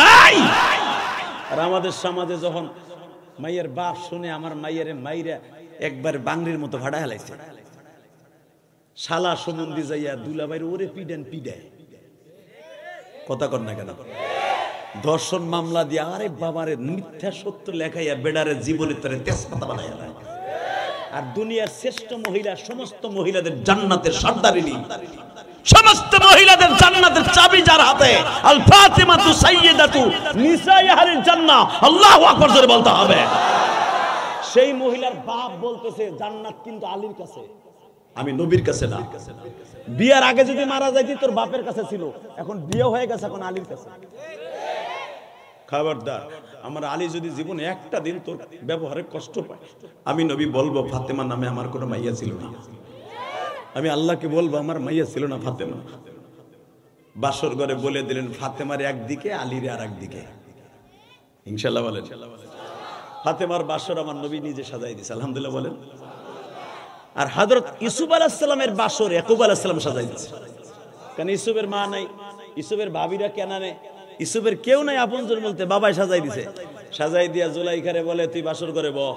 আর আমাদের সমাজে যখন মাইয়ের বাপ শুনে আমার মাইয়ের মাইরা একবার বাংলির মতো ভাড়া হেলাইছে, শালা সম্বন্ধে যাইয়া দুলাভাইয়ের ওরে পিডেন পিডায়, কথা কর না কেন, ধর্ষণ মামলা দিয়ে আরে বাবারে মিথ্যা সত্য লেখাইয়া বেডারে জীবনে তোরে তেজপাতা বানাইয়া দেয়। আর দুনিয়ার শ্রেষ্ঠ মহিলা, সমস্ত মহিলাদের জান্নাতের সর্দারিনী, সমস্ত মহিলাদের জান্নাতের চাবি যার হাতে, আল ফাতিমাতু সাইয়্যিদাতু নিসাই আহলিল জান্নাহ। আল্লাহু আকবার জোরে বলতে হবে। সেই মহিলার বাপ বলতেছে জান্নাত কিন্তু আলীর কাছে, আমি নবীর কাছে না। বিয়ার আগে যদি মারা যাইতি তোর বাপের কাছে ছিল, এখন বিয়ে হয়ে গেছে এখন আলীর কাছে। খবরদার, আমার আলী যদি জীবনে একটা দিন তোর ব্যবহারে কষ্ট পায়, আমি নবী বলবো ফাতেমা নামে আমার কোনো মাইয়া ছিল না, আমি আল্লাহকে বলবো আমার মাইয়া ছিল না ফাতেমা। বাসর ঘরে বলে দিলেন ফাতেমার একদিকে আলীর আর একদিকে, ইনশাআল্লাহ বলেন। ফাতেমার বাসর আমার নবী নিজে সাজাই দিয়েছে, আলহামদুলিল্লাহ বলেন। আর হযরত ইউসুফ আলাইহিস সালামের বাসর ইয়াকুব আলাইহিস সালাম সাজাই দিয়েছে, কারণ ইউসুফের মা নাই, ইউসুফের ভাবিরা কেন নেই, ইউসুফের কেউ নাই আপনজন বলতে, বাবাই সাজাই দিছে। সাজাই দিয়া জুলাইখারে বলে তুই বাসর ঘরে বহ,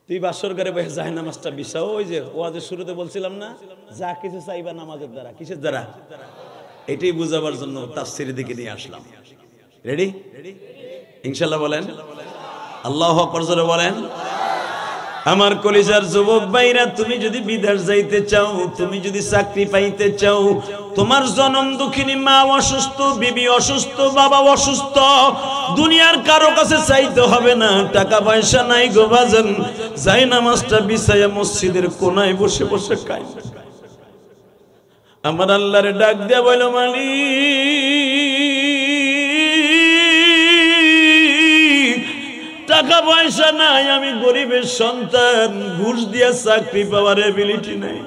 তুই বাসর ঘরে বসে যায় নামাজটা বিছাও। ওই যে ওয়াজের শুরুতে বলছিলাম না, যা কিছু চাইবা নামাজের দ্বারা, কিসের দ্বারা, এটাই বুঝাবার জন্য তাফসীরের দিকে নিয়ে আসলাম। রেডি ইনশাআল্লাহ বলেন, আল্লাহু আকবার জোরে বলেন। আমার কলিজার যুবক ভাইরা, তুমি যদি বিদেশ যাইতে চাও, তুমি যদি চাকরি পাইতে চাও, তোমার জনম দুঃখিনী মা অসুস্থ, বিবি অসুস্থ, বাবা অসুস্থ, দুনিয়ার কারো কাছে চাইতে হবে না। টাকা পয়সা নাই গো বাজান, যাই নামাজটা বিছাইয়া মসজিদের কোনায় বসে বসে খাই। আমার আল্লাহরে ডাক দিয়া বলো, মালিক টাকা পয়সা নাই, আমি গরিবের সন্তান, ঘুষ দিয়া চাকরি পাওয়ার এবিলিটি নাই,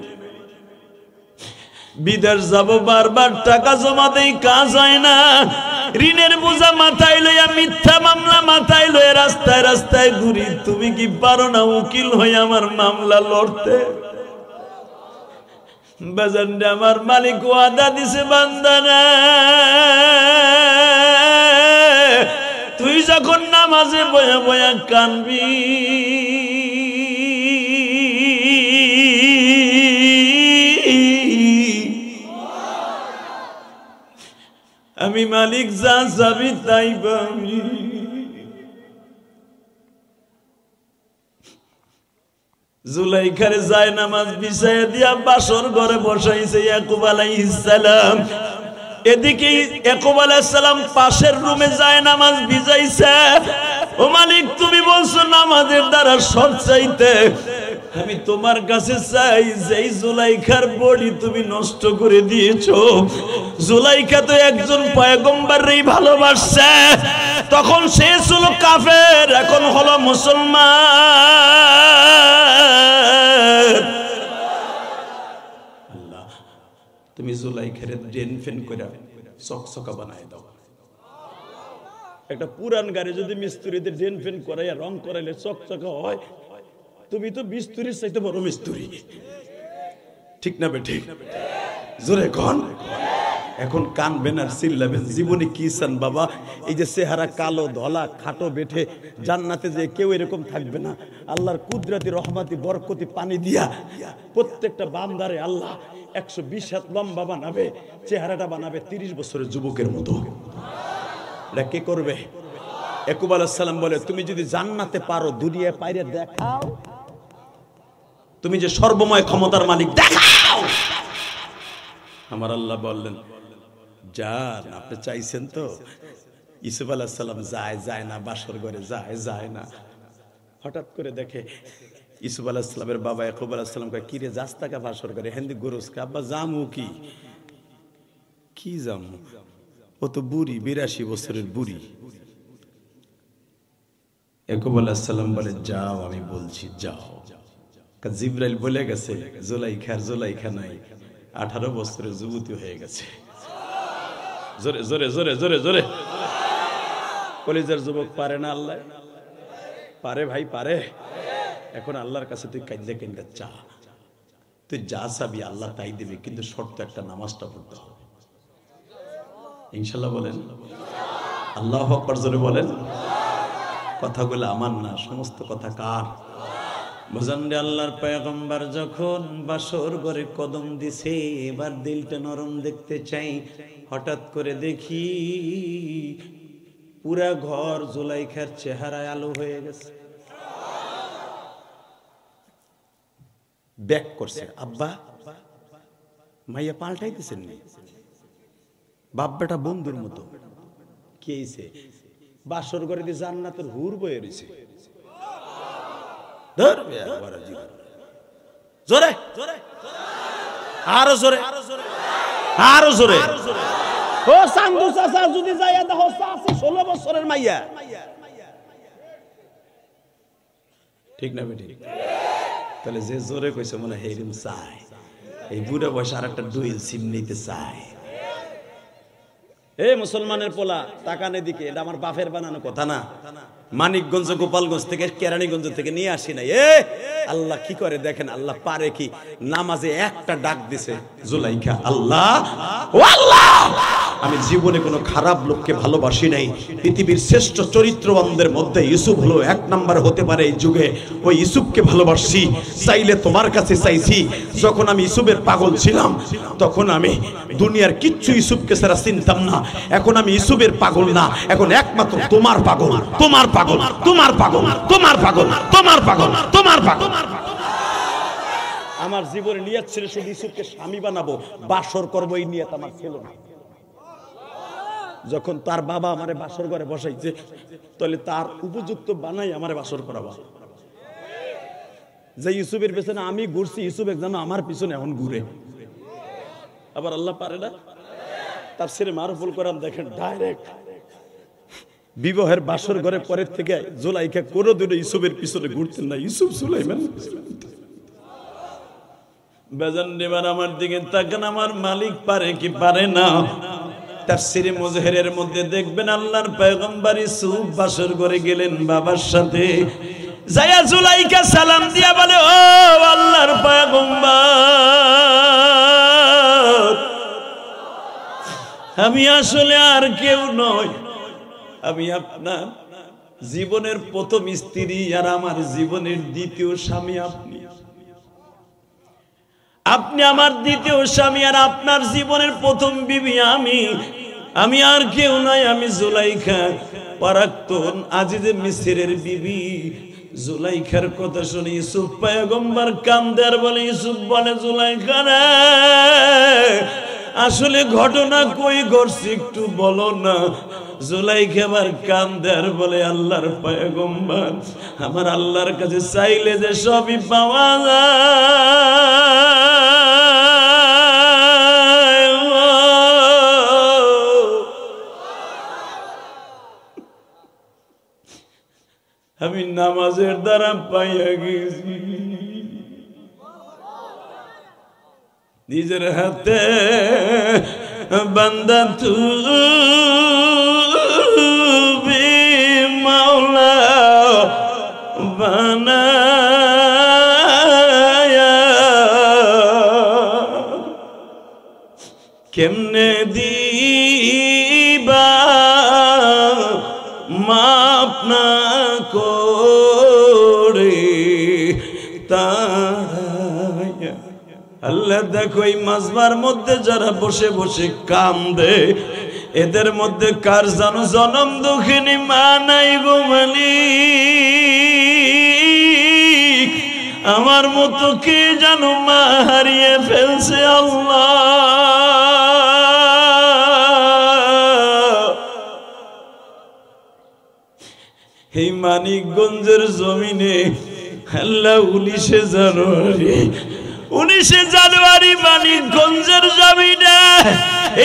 বিদেশ যাব, বারবার টাকা জমা দেই, কাজ হয় না, ঋণের বোঝা মাথায় লইয়া, মিথ্যা মামলা মাথায় লইয়া রাস্তায় রাস্তায় ঘুরি। তুমি কি পারো না উকিল হয়ে আমার মামলা লড়তে? বাজানটা আমার মালিক ওয়াদা দিছে, বান্দানা তুই যখন নামাজে বয়া বয়া কানবি, আমি মালিক যা যাবি তাই পাবি। জুলাইখার যায় নামাজ বিছাইয়া দিয়া বাসর ঘরে বসাইছে ইয়াকুব আলাইহিস সালাম। এদিকে ইয়াকুব আলাইহিস সালাম পাশের রুমে যায় নামাজ বিছাইছে। ও মালিক, তুমি বলছো নামাজের দ্বারা সব চাইতে, আমি তোমার কাছে চাই যেই জুলাইখার বডি তুমি নষ্ট করে দিয়েছো। জুলাইখা তো একজন পয়গম্বরই ভালোবাসছে, তখন সে ছিল কাফের, এখন হলো মুসলমান। আল্লাহ, তুমি জুলাইখার ডেন ফেন করে চকচকা বানায় দাও। একটা পুরান গাড়ি যদি মিস্ত্রিতে ডেন ফেন করাইয়া রং করাইলে চকচকা হয়, তুমি তো মিস্ত্রির চাইতে বড় মিস্ত্রি, ঠিক না বেঠিক? জোরে কোন এখন কানবেন আর চিল্লাবেন। জীবনে কি চান বাবা? এই যে চেহারা কালো ধলা খাটো বেঠে, জান্নাতে যে কেউ এরকম থাকবে না। আল্লাহর কুদরতি রহমতি বরকতি পানি দিয়া প্রত্যেকটা বান্দারে আল্লাহ 120 হাত লম্বা বানাবে, চেহারাটা বানাবে 30 বছরের যুবকের মতো। এটা কে করবে? ইয়াকুব আলাইহিস সালাম বলে, তুমি যদি জান্নাতে পারো দুনিয়ায় পাইরে দেখাও, তুমি যে সর্বময় ক্ষমতার মালিক দেখাও। আমার আল্লাহ বললেন, যান, আপনি চাইছেন তো। ইউসুফ আলাইহিস সালাম যায় না, বাসর ঘরে যায় না। হঠাৎ করে দেখে ইউসুফ আলাইহিস সালামের বাবা ইয়াকুব আলাইহিস সালাম কয়, কি রে যাস টাকা বাসর ঘরে? হেন্দি গরুসকে আব্বা জামু কি জামু? ও তো বুড়ি, 82 বছরের বুড়ি। ইয়াকুব আলাইহিস সালাম বলে, যাও, আমি বলছি যাও। জিবরাইল বলে গেছে জুলাইখা নাই, 18 বছরের যুবতী হয়ে গেছে। জোরে জোরে জোরে জোরে জোরে। কলিজার যুবক পারে না? আল্লাহ পারে ভাই, পারে। এখন আল্লাহর কাছে তুই কাঁদলে কাঁদলে চা, তুই যা চাবি আল্লাহ তাই দেবে, কিন্তু শর্ত একটা, নামাজটা পড়তে হবে। ইনশাল্লাহ বলেন, আল্লাহু আকবার জোরে বলেন। কথাগুলো আমার না, সমস্ত কথা কার? বুঝান্ডে আল্লাহর পয়গম্বর যখন বাসর ঘরে কদম দিছে, এবার দিলটা নরম দেখতে চাই। হঠাৎ করে দেখি পুরা ঘর জুলাইখার চেহারায় আলো হয়ে গেছে। ব্যাক করছে, আব্বা মাইয়া পাল্টাইতেছেন নি? বাপ বেটা বন্ধুর মতো। কি হইছে? বাসর ঘরে দিয়ে জান্নাতের হুর বয়ে রয়েছে। জোরে আরো জোরে আরো জোরে। ও সান্দু চাচা যদি যাইয়া দেখো, 16 বছরের মাইয়া, ঠিক না বেটি? তাহলে যে জোরে কইছে মনে হয় এরকম চায়, এই বুড়া বয়সে আর একটা ডুয়েল সিম নিতে চায়। এ মুসলমানের পোলা, তাকান এদিকে, এটা আমার বাপের বানানো কথা না। মানিকগঞ্জ গোপালগঞ্জ থেকে কেরানীগঞ্জ থেকে নিয়ে আসি নাই। আল্লাহ কি করে দেখেন, আল্লাহ পারে কি? নামাজে একটা ডাক দিছে জুলাইখা, আল্লাহ ও আল্লাহ আমি জীবনে কোনো খারাপ লোককে ভালোবাসি নাই। পৃথিবীর শ্রেষ্ঠ চরিত্রবানদের মধ্যে ইউসুফ হলো 1 নাম্বার হতে পারে এই যুগে। ওই ইউসুফকে ভালোবাসি, চাইলে তোমার কাছে চাইছি। যখন আমি ইউসুফের পাগল ছিলাম তখন আমি দুনিয়ার কিচ্ছু ইউসুফকে ছাড়া চিনতাম না। এখন আমি ইউসুফের পাগল না, এখন একমাত্র তোমার পাগল, তোমার পাগল, তোমার পাগল, তোমার পাগল, তোমার পাগল, তোমার পাগল। আমার জীবনে নিয়ত ছিল শুধু ইউসুফকে স্বামী বানাবো, বাসর করবো, এই নিয়ত আমার ছিল না। যখন তার বাবা আমারে বাসর ঘরে বসাইছে, তাহলে তার উপযুক্ত বানাই আমারে বাসর করাবা। যে ইউসুফের পেছনে আমি ঘুরছি, ইউসুফ যেন আমার পিছনে এখন ঘুরে। আবার আল্লাহ পারে না? তার ছেলে মারুফুল কোরআন দেখেন, ডাইরেক্ট বিবাহের বাসর ঘরে পরের থেকে জুলাইখা কোনো দিনে ইউসুফের পিছনে ঘুরতেন না। ইউসুফ সুলাইমান বেজান নেবার আমার দিকে তাকান, আমার মালিক পারে কি পারে না? তাফসীরে মুজহিরের মধ্যে দেখবেন আল্লাহর পয়গম্বর ইউসুফ বাসর ঘরে গেলেন বাবার সাথে। যায়া জুলাইখা সালাম দিয়া বলে, ও আল্লাহর পয়গম্বর, আমি আসলে আর কেউ নই, আমি আপনার জীবনের প্রথম স্ত্রী আর আমার জীবনের দ্বিতীয় স্বামী আপনি। আপনি আমার দ্বিতীয় স্বামী আর আপনার জীবনের প্রথম বিবি আমি আর কেউ নয়, আমি জুলাইখা, প্রাক্তন আজিজে মিসরের বিবি। জুলাইখার কথা শুনে ইউসুফ পয়গম্বর কান্দে আর বলে, ইউসুফ বলে, জুলাইখা রে, আসলে ঘটনা কই ঘটছে একটু বলো না। জুলাইখা আবার কান্দে আর বলে, আল্লাহর পয়গম্বর, আমার আল্লাহর কাছে চাইলে যে সবই পাওয়া যায়। আমি নামাজের দ্বারা পাইয়া গেছি, নিজের হাতে বান্দা তুমি মাওলা বানায়া, কেমনে দিবা মাপ না করে তাড়ায়া। আল্লাহ দেখো, এই মাজবার মধ্যে যারা বসে বসে কান্দে, এদের মধ্যে কার জানো জনম দুঃখিনী মা নাই গো মালিক। আমার মতো কে জানো মা হারিয়ে ফেলছে আল্লাহ। এই মানিকগঞ্জের জমিনে আল্লাহ 19শে জানুয়ারি মানিকগঞ্জের জমিনে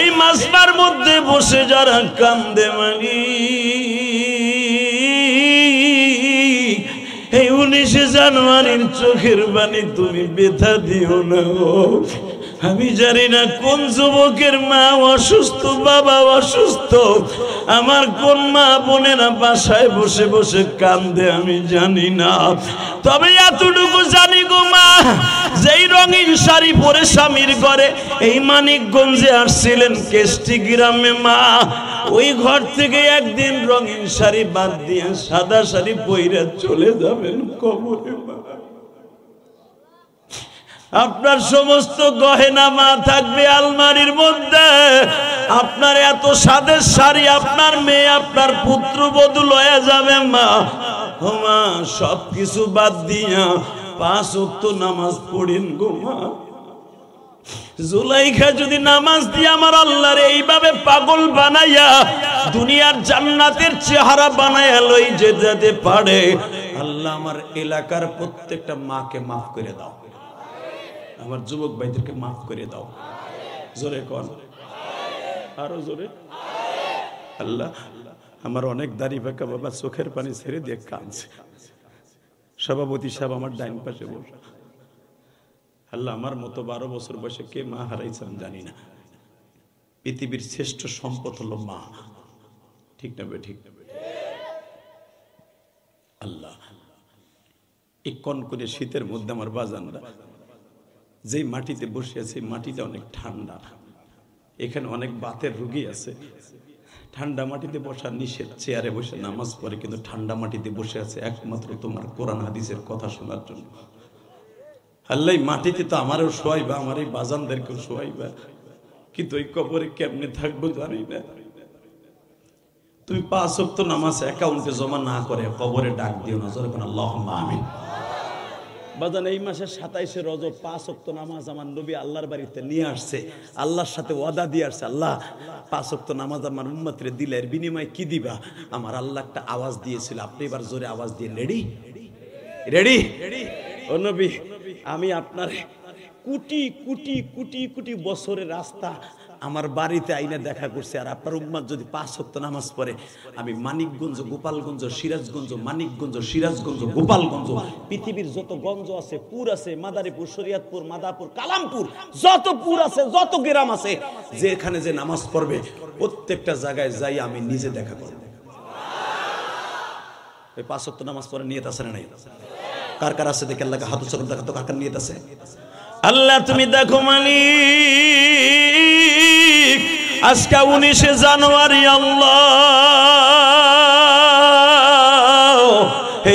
এই মাসবার মধ্যে বসে যারা কান্দে মালিক, এই 19শে জানুয়ারির চোখের বাণী তুমি ব্যথা দিও না। আমি জানি না কোন যুবকের মা অসুস্থ, বাবা অসুস্থ, আমার কোন মা বোনেরা বাসায় বসে বসে কান্দে আমি জানি না। তবে এতটুকু জানি গো মা, যেই রঙিন শাড়ি পরে স্বামীর ঘরে এই মানিকগঞ্জে আসছিলেন কেষ্টি গ্রামে মা, ওই ঘর থেকে একদিন রঙিন শাড়ি বাদ দিয়ে সাদা শাড়ি পইরা চলে যাবেন কবরে। আপনার সমস্ত গহেনা মা থাকবে আলমারির মধ্যে, আপনার এত সাদের শাড়ি আপনার মেয়ে আপনার পুত্রবধূ লয়ে যাবে মা। ও মা, সবকিছু বাদ দিয়া 5 ওয়াক্ত নামাজ পড়েন গো মা। জুলাইখা যদি নামাজ দিয়ে আমার আল্লাহর এইভাবে পাগল বানাইয়া দুনিয়ার জান্নাতের চেহারা বানাইয়া লই যেতে পারে, আল্লাহ আমার এলাকার প্রত্যেকটা মাকে মাফ করে দাও, আমার যুবক ভাইদেরকে মাফ করে দাও। জোরে কোন, আরো জোরে। আল্লাহ, আমার অনেক দাড়ি বাঁকা বাবা চোখের পানি ছেড়ে দিয়ে কাঁদছে। সভাপতি সাহেব আমার ডাইন পাশে বসে। আল্লাহ, আমার মতো 12 বছর বয়সে কে মা হারাইছে আমি জানি না। পৃথিবীর শ্রেষ্ঠ সম্পদ হলো মা, ঠিক না ঠিক? আল্লাহ, এই কনকনে শীতের মধ্যে আমার বাজানরা যেই মাটিতে বসে আছে, মাটিটা অনেক ঠান্ডা। এখানে অনেক বাতের রোগী আছে, ঠান্ডা মাটিতে বসা নিষেধ, চেয়ারে বসে নামাজ পড়ে, কিন্তু ঠান্ডা মাটিতে বসে আছে একমাত্র তোমার কোরআন হাদিসের কথা শোনার জন্য। আল্লাহ মাটিতে তো আমারও শোয়াইবা, আমার এই বাজানদেরকেও শোয়াইবা, কিন্তু ওই কবরে কেমনে থাকবো জানি না। তুমি 5 ওয়াক্ত নামাজ অ্যাকাউন্টে জমা না করে কবরে ডাক দিও না, জোরে কোন আল্লাহুম্মা আমিন। বাজান এই মাসের 27শে রজব 5 ওয়াক্ত নামাজ আমার নবী আল্লাহর বাড়িতে নিয়ে আসছে, আল্লাহর সাথে ওয়াদা দিয়ে আসছে, আল্লাহ 5 ওয়াক্ত নামাজ আমার উম্মতরে দিলে এর বিনিময়ে কি দিবা? আমার আল্লাহ একটা আওয়াজ দিয়েছিল, আপনি এবার জোরে আওয়াজ দিয়ে রেডি রেডি। ও নবী, আমি আপনার কোটি কোটি কোটি কোটি বছরের রাস্তা আমার বাড়িতে আইনা দেখা করছে, আর আপনার উম্মত যদি 5 ওয়াক্ত নামাজ পড়ে, আমি মানিকগঞ্জ, গোপালগঞ্জ, সিরাজগঞ্জ, মানিকগঞ্জ, সিরাজগঞ্জ, গোপালগঞ্জ, পৃথিবীর যত গঞ্জ আছে, পুর আছে, মাদারীপুর, শরীয়তপুর, মাদাপুর, কালামপুর, যত পুর আছে, যত গ্রাম আছে, যেখানে যে নামাজ পড়বে প্রত্যেকটা জায়গায় যাই আমি নিজে দেখা করব। এই 5 ওয়াক্ত নামাজ পড়ে নিয়ত আছে না নাই? কার কার আছে দেখে আল্লাহকে হাত উঁচু করে দেখাতো, কার কার নিয়ত আছে? আল্লাহ তুমি দেখো মালিক, আজকে 19শে জানুয়ারি, আল্লাহ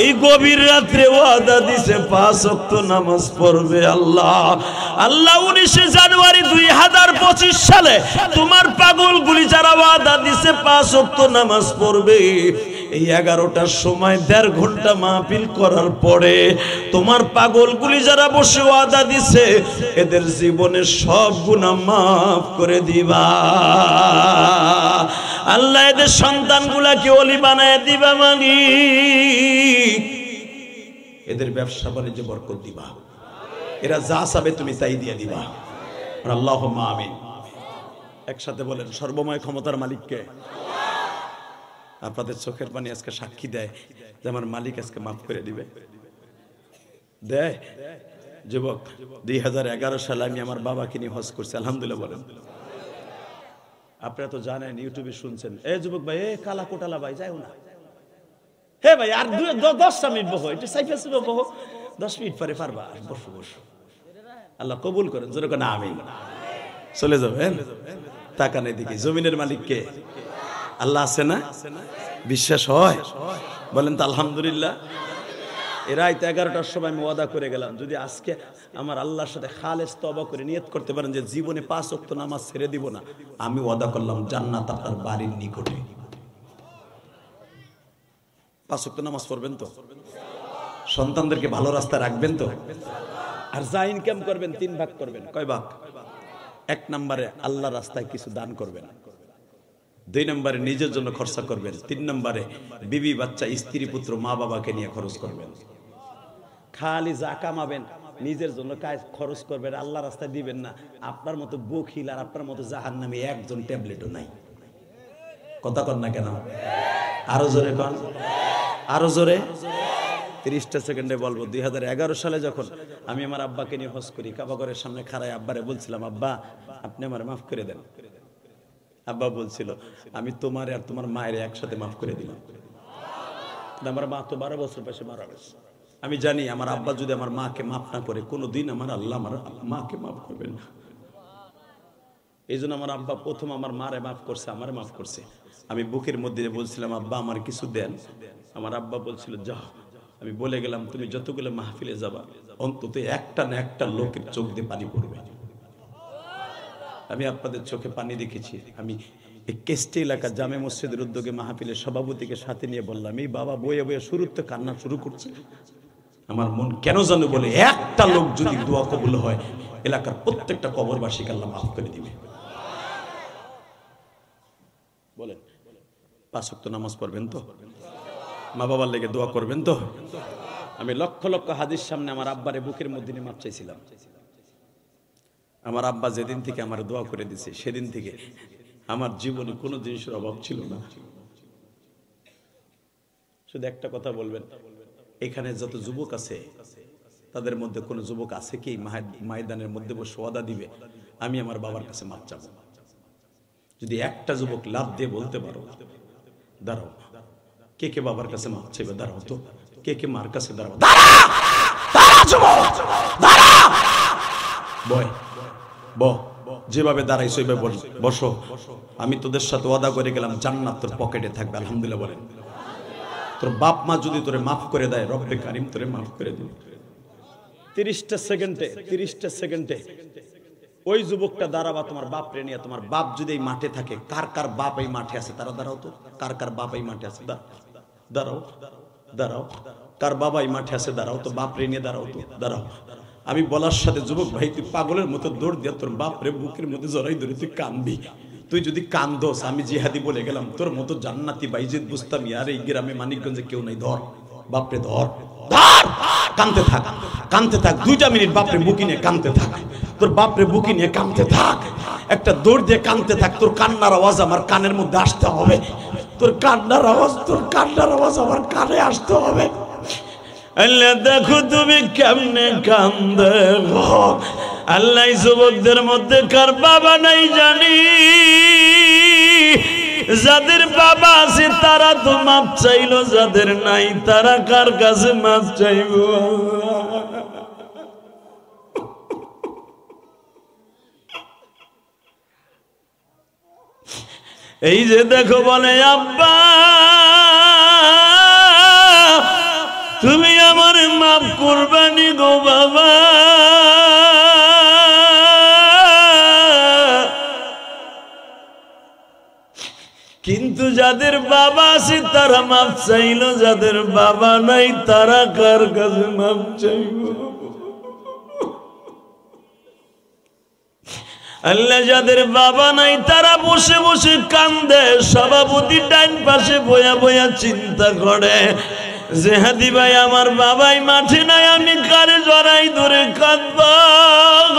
এই গভীর রাত্রে ওয়াদা দিছে 5 ওয়াক্ত নামাজ পড়বে। আল্লাহ আল্লাহ 19শে জানুয়ারি 2025 সালে তোমার পাগলগুলি যারা ওয়াদা দিছে 5 ওয়াক্ত নামাজ পড়বে, এই 11টার সময় 1.5 ঘন্টা মাহফিল করার পরে তোমার পাগলগুলি যারা বসে ওয়াদা দিছে এদের জীবনের সব গুনাহ মাফ করে দিবা। আল্লাহ এদের সন্তানগুলাকে ওলি বানায় দিবা মালিক, এদের ব্যবসা বাণিজ্যে বরকত দিবা, এরা যা চাবে তুমি তাই দিয়ে দিবা। আল্লাহুম্মা আমিন। একসাথে বলেন, সর্বময় ক্ষমতার মালিককে। আপনাদের চোখের পানি আজকে সাক্ষী দেয় যে আমার মালিক আজকে মাফ করে দিবে। দেয় যুবক, 2011 সালে আমি আমার বাবাকে নিয়ে হজ করছি, আলহামদুলিল্লাহ বলেন। আপনারা তো জানেন, ইউটিউবে শুনছেন, এ যুবক ভাই, এ কালা কোটালা ভাই যাও না, হে ভাই আর 10টা মিনিট বসো, একটু সাইফে ছিল বসো, 10 মিনিট পরে পারবা, বসো বসো। আল্লাহ কবুল করেন, জোরে কোন আমিন। চলে যাবেন, তাকান এদিকে, জমিনের মালিক কে? আল্লাহ আছে না? বিশ্বাস হয়? বলেন তো আলহামদুলিল্লাহ। রাত 11টার সময় আমি ওয়াদা করে গেলাম, যদি আজকে আমার আল্লাহর সাথে খালেস তওবা করে নিয়ত করতে পারেন যে জীবনে 5 ওয়াক্ত নামাজ ছেড়ে দিব না, আমি ওয়াদা করলাম জান্নাত আপনার বাড়ির নিকটে। 5 ওয়াক্ত নামাজ পড়বেন তো? সন্তানদেরকে ভালো রাস্তায় রাখবেন তো? আর যা ইনকাম করবেন 3 ভাগ করবেন। কয় ভাগ? 1 নম্বরে আল্লাহর রাস্তায় কিছু দান করবেন, 2 নম্বরে নিজের জন্য খরচা করবেন, 3 নম্বরে বিবি বাচ্চা স্ত্রী পুত্র মা বাবাকে নিয়ে খরচ করবেন। খালি যা কামাবেন নিজের জন্য কাজ খরচ করবেন, আল্লাহ রাস্তায় দিবেন না। আপনার মতো বখিল আর আপনার মতো জাহান্নামী একজন ট্যাবলেটও নাই। কথা কন না কেন? আরো জোরে কন, আরো জোরে। 30টা সেকেন্ডে বলবো, 2011 সালে যখন আমি আমার আব্বাকে নিয়ে হজ করি, কাবাগরের সামনে খাড়ায় আব্বারে বলছিলাম, আব্বা আপনি আমার মাফ করে দেন। আব্বা বলছিল, আমি তোমার আর তোমার মায়ের একসাথে মাফ করে দিলাম। আমার মা তো 12 বছর বয়সে মারা গেছে। আমি জানি আমার আব্বা যদি আমার মাকে মাফ না করে, কোনোদিন আমার আল্লাহ আমার মাকে মাফ করবেন না। এই জন্য আমার আব্বা প্রথম আমার মারে মাফ করছে, আমারে মাফ করছে। আমি বুকের মধ্যে বলছিলাম, আব্বা আমার কিছু দেন। আমার আব্বা বলছিল, যাও। আমি বলে গেলাম, তুমি যতগুলো মাহফিলে যাবা অন্তত একটা না একটা লোকের চোখ দিয়ে পানি পড়বে। আমি আপনাদের চোখে পানি দেখেছি। আমি এই কেস্টি এলাকা জামে মসজিদের উদ্যোগে মাহফিলের সভাপতিকে সাথে নিয়ে বললাম, এই বাবা বয়ে বয়ে শুরুতে কান্না শুরু করছে। আমার মন কেন জানো বলে, একটা লোক যদি দোয়া কবুল হয় এলাকার প্রত্যেকটা কবরবাসীকে আল্লাহ মাফ করে দিবে। বলেন, 5 ওয়াক্ত নামাজ পড়বেন তো? মা বাবার লেগে দোয়া করবেন তো? আমি লক্ষ লক্ষ হাদিস সামনে আমার আব্বারে বুকের মধ্যে নিয়ে মাপ চাইছিলাম। আমার আব্বা যেদিন থেকে আমার দোয়া করে দিছে, সেদিন থেকে আমার জীবনে কোনো জিনিসের অভাব ছিল না। শুধু একটা কথা বলবেন, এখানে যত যুবক আছে তাদের মধ্যে কোন যুবক আছে কি ময়দানের মধ্যে বসে ওয়াদা দিবে আমি আমার বাবার কাছে মাপ চাবো? যদি একটা যুবক লাভ দিয়ে বলতে পারো, দাঁড়াও, কে কে বাবার কাছে মাপ চাইবে? দাঁড়াও তো। কে কে মার কাছে? দাঁড়াও, বয় ব যেভাবে দাঁড়াইছো ওইভাবে বসো। আমি তোদের সাথে ওয়াদা করে গেলাম জান্নাত তোর পকেটে থাকবে। আলহামদুলিল্লাহ বলেন। তোর বাপ মা যদি তোরে মাফ করে দেয়, রব্বে কারিম তোরে মাফ করে দিবে। 30টা সেকেন্ডে ওই যুবকটা দাঁড়াবা তোমার বাপ রে নিয়ে। তোমার বাপ যদি এই মাঠে থাকে, কার কার বাপ এই মাঠে আছে তারা দাঁড়াও তো। কার কার বাপ এই মাঠে আছে দাঁড়াও, দাঁড়াও। কার বাবা এই মাঠে আছে দাঁড়াও তো। বাপ রে নিয়ে দাঁড়াও তো, দাঁড়াও। আমি বলার সাথে যুবক ভাই তুই পাগলের মতো দৌড় দিয়া তোর বাপ রে বুকের মধ্যে জড়াই ধরে তুই কাঁদবি। তুই যদি কান্দোস, আমি জিহাদি বলে গেলাম, তোর মতো জান্নাতি বাইজিদ বুস্তামি আর এই গ্রামে মানিকগঞ্জে কেউ নাই। ধর বাপরে, ধর ধর, কাঁদতে থাক, কাঁদতে থাক। 2টা মিনিট বাপরে বুকি নিয়ে কাঁদতে থাক। তোর বাপরে বুকি নিয়ে কাঁদতে থাক। একটা দৌড় দিয়ে কাঁদতে থাক। তোর কান্নার আওয়াজ আমার কানের মধ্যে আসতে হবে। তোর কান্নার আওয়াজ আমার কানে আসতে হবে। আল্লাহ দেখো তুমি কেমনে কান্দে গো। আল্লাহ যুবকদের মধ্যে কার বাবা নাই জানি। যাদের বাবা আছে তারা তো মাপ চাইলো, যাদের নাই তারা কার কাছে মাপ চাইবো? এই যে দেখো বলে আব্বা তুমি আমার মাফ করবানি গো বাবা। কিন্তু যাদের বাবা আছে তারা মাফ চাইলো, যাদের বাবা নাই তারা কার কাছে মাফ চাইব? আল্লাহ যাদের বাবা নাই তারা বসে বসে কান্দে। সভাপতি ডাইন পাশে বয়া বয়া চিন্তা করে যে হাদি ভাই আমার বাবাই মাঠে নাই, আমি কারে জড়াই ধরে কাঁদব?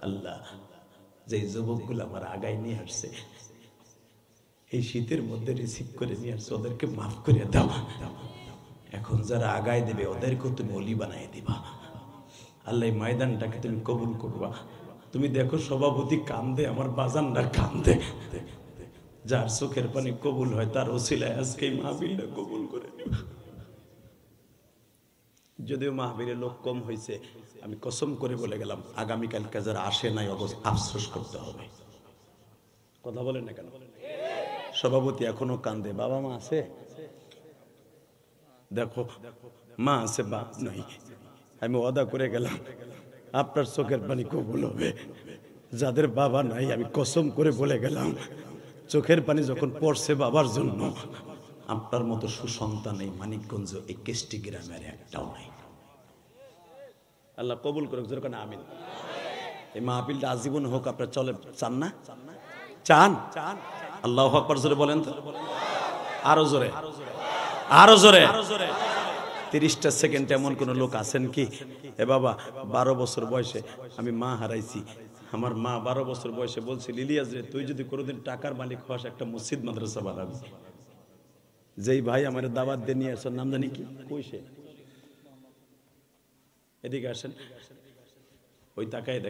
আল্লাহ যে যুবকগুলো আমার আগায় নিয়ে আসছে, এই শীতের মধ্যে রিসিভ করে নিয়ে আসছে, ওদেরকে মাফ করে দাও। এখন যারা আগায় দেবে ওদেরকে তুমি অলি বানাই দিবা। আল্লাহ এই ময়দানটাকে তুমি কবুল করবা। তুমি দেখো সভাপতি কান্দে, আমার বাজানরা কান্দে। যার চোখের পানি কবুল হয় তার ওসিলায় আজকে এই মাহফিলটা কবুল করে নিবা। যদিও মাহফিলে লোক কম হয়েছে, আমি কসম করে বলে গেলাম আগামীকালকে যারা আসে নাই আফসোস করতে হবে। কথা বলেন না কেন? সভাপতি এখনো কান্দে। বাবা মা আছে? দেখো মা আছে, বাপ নাই। আমি ওয়াদা করে গেলাম আপনার চোখের পানি কবুল হবে। যাদের বাবা নাই আমি কসম করে বলে গেলাম চোখের পানি যখন পড়ছে বাবার জন্য, আপনার মতো সুসন্তান এই মানিকগঞ্জ এই কেষ্টি গ্রামের একটাও নাই। আল্লাহ কবুল করুক। যেরকম আমিন। এই মাহফিলটা আজীবন হোক। আপনার চলে চান না? চান? আল্লাহু আকবার জোরে বলেন তো। আরো জোরে, আরো জোরে। 30টা সেকেন্ড এমন কোন লোক আছেন কি? এ বাবা 12 বছর বয়সে আমি মা হারাইছি। আমার মা 12 বছর বয়সে বলছে ইলিয়াস রে তুই যদি কোনোদিন টাকার মালিক হস একটা মসজিদ মাদ্রাসা বানাবি। যেই ভাই আমার দাওয়াত দিয়ে নিয়ে আসার নাম জানি কি কইছে, এদিকে আসেন, ওই তাকায় দেখ।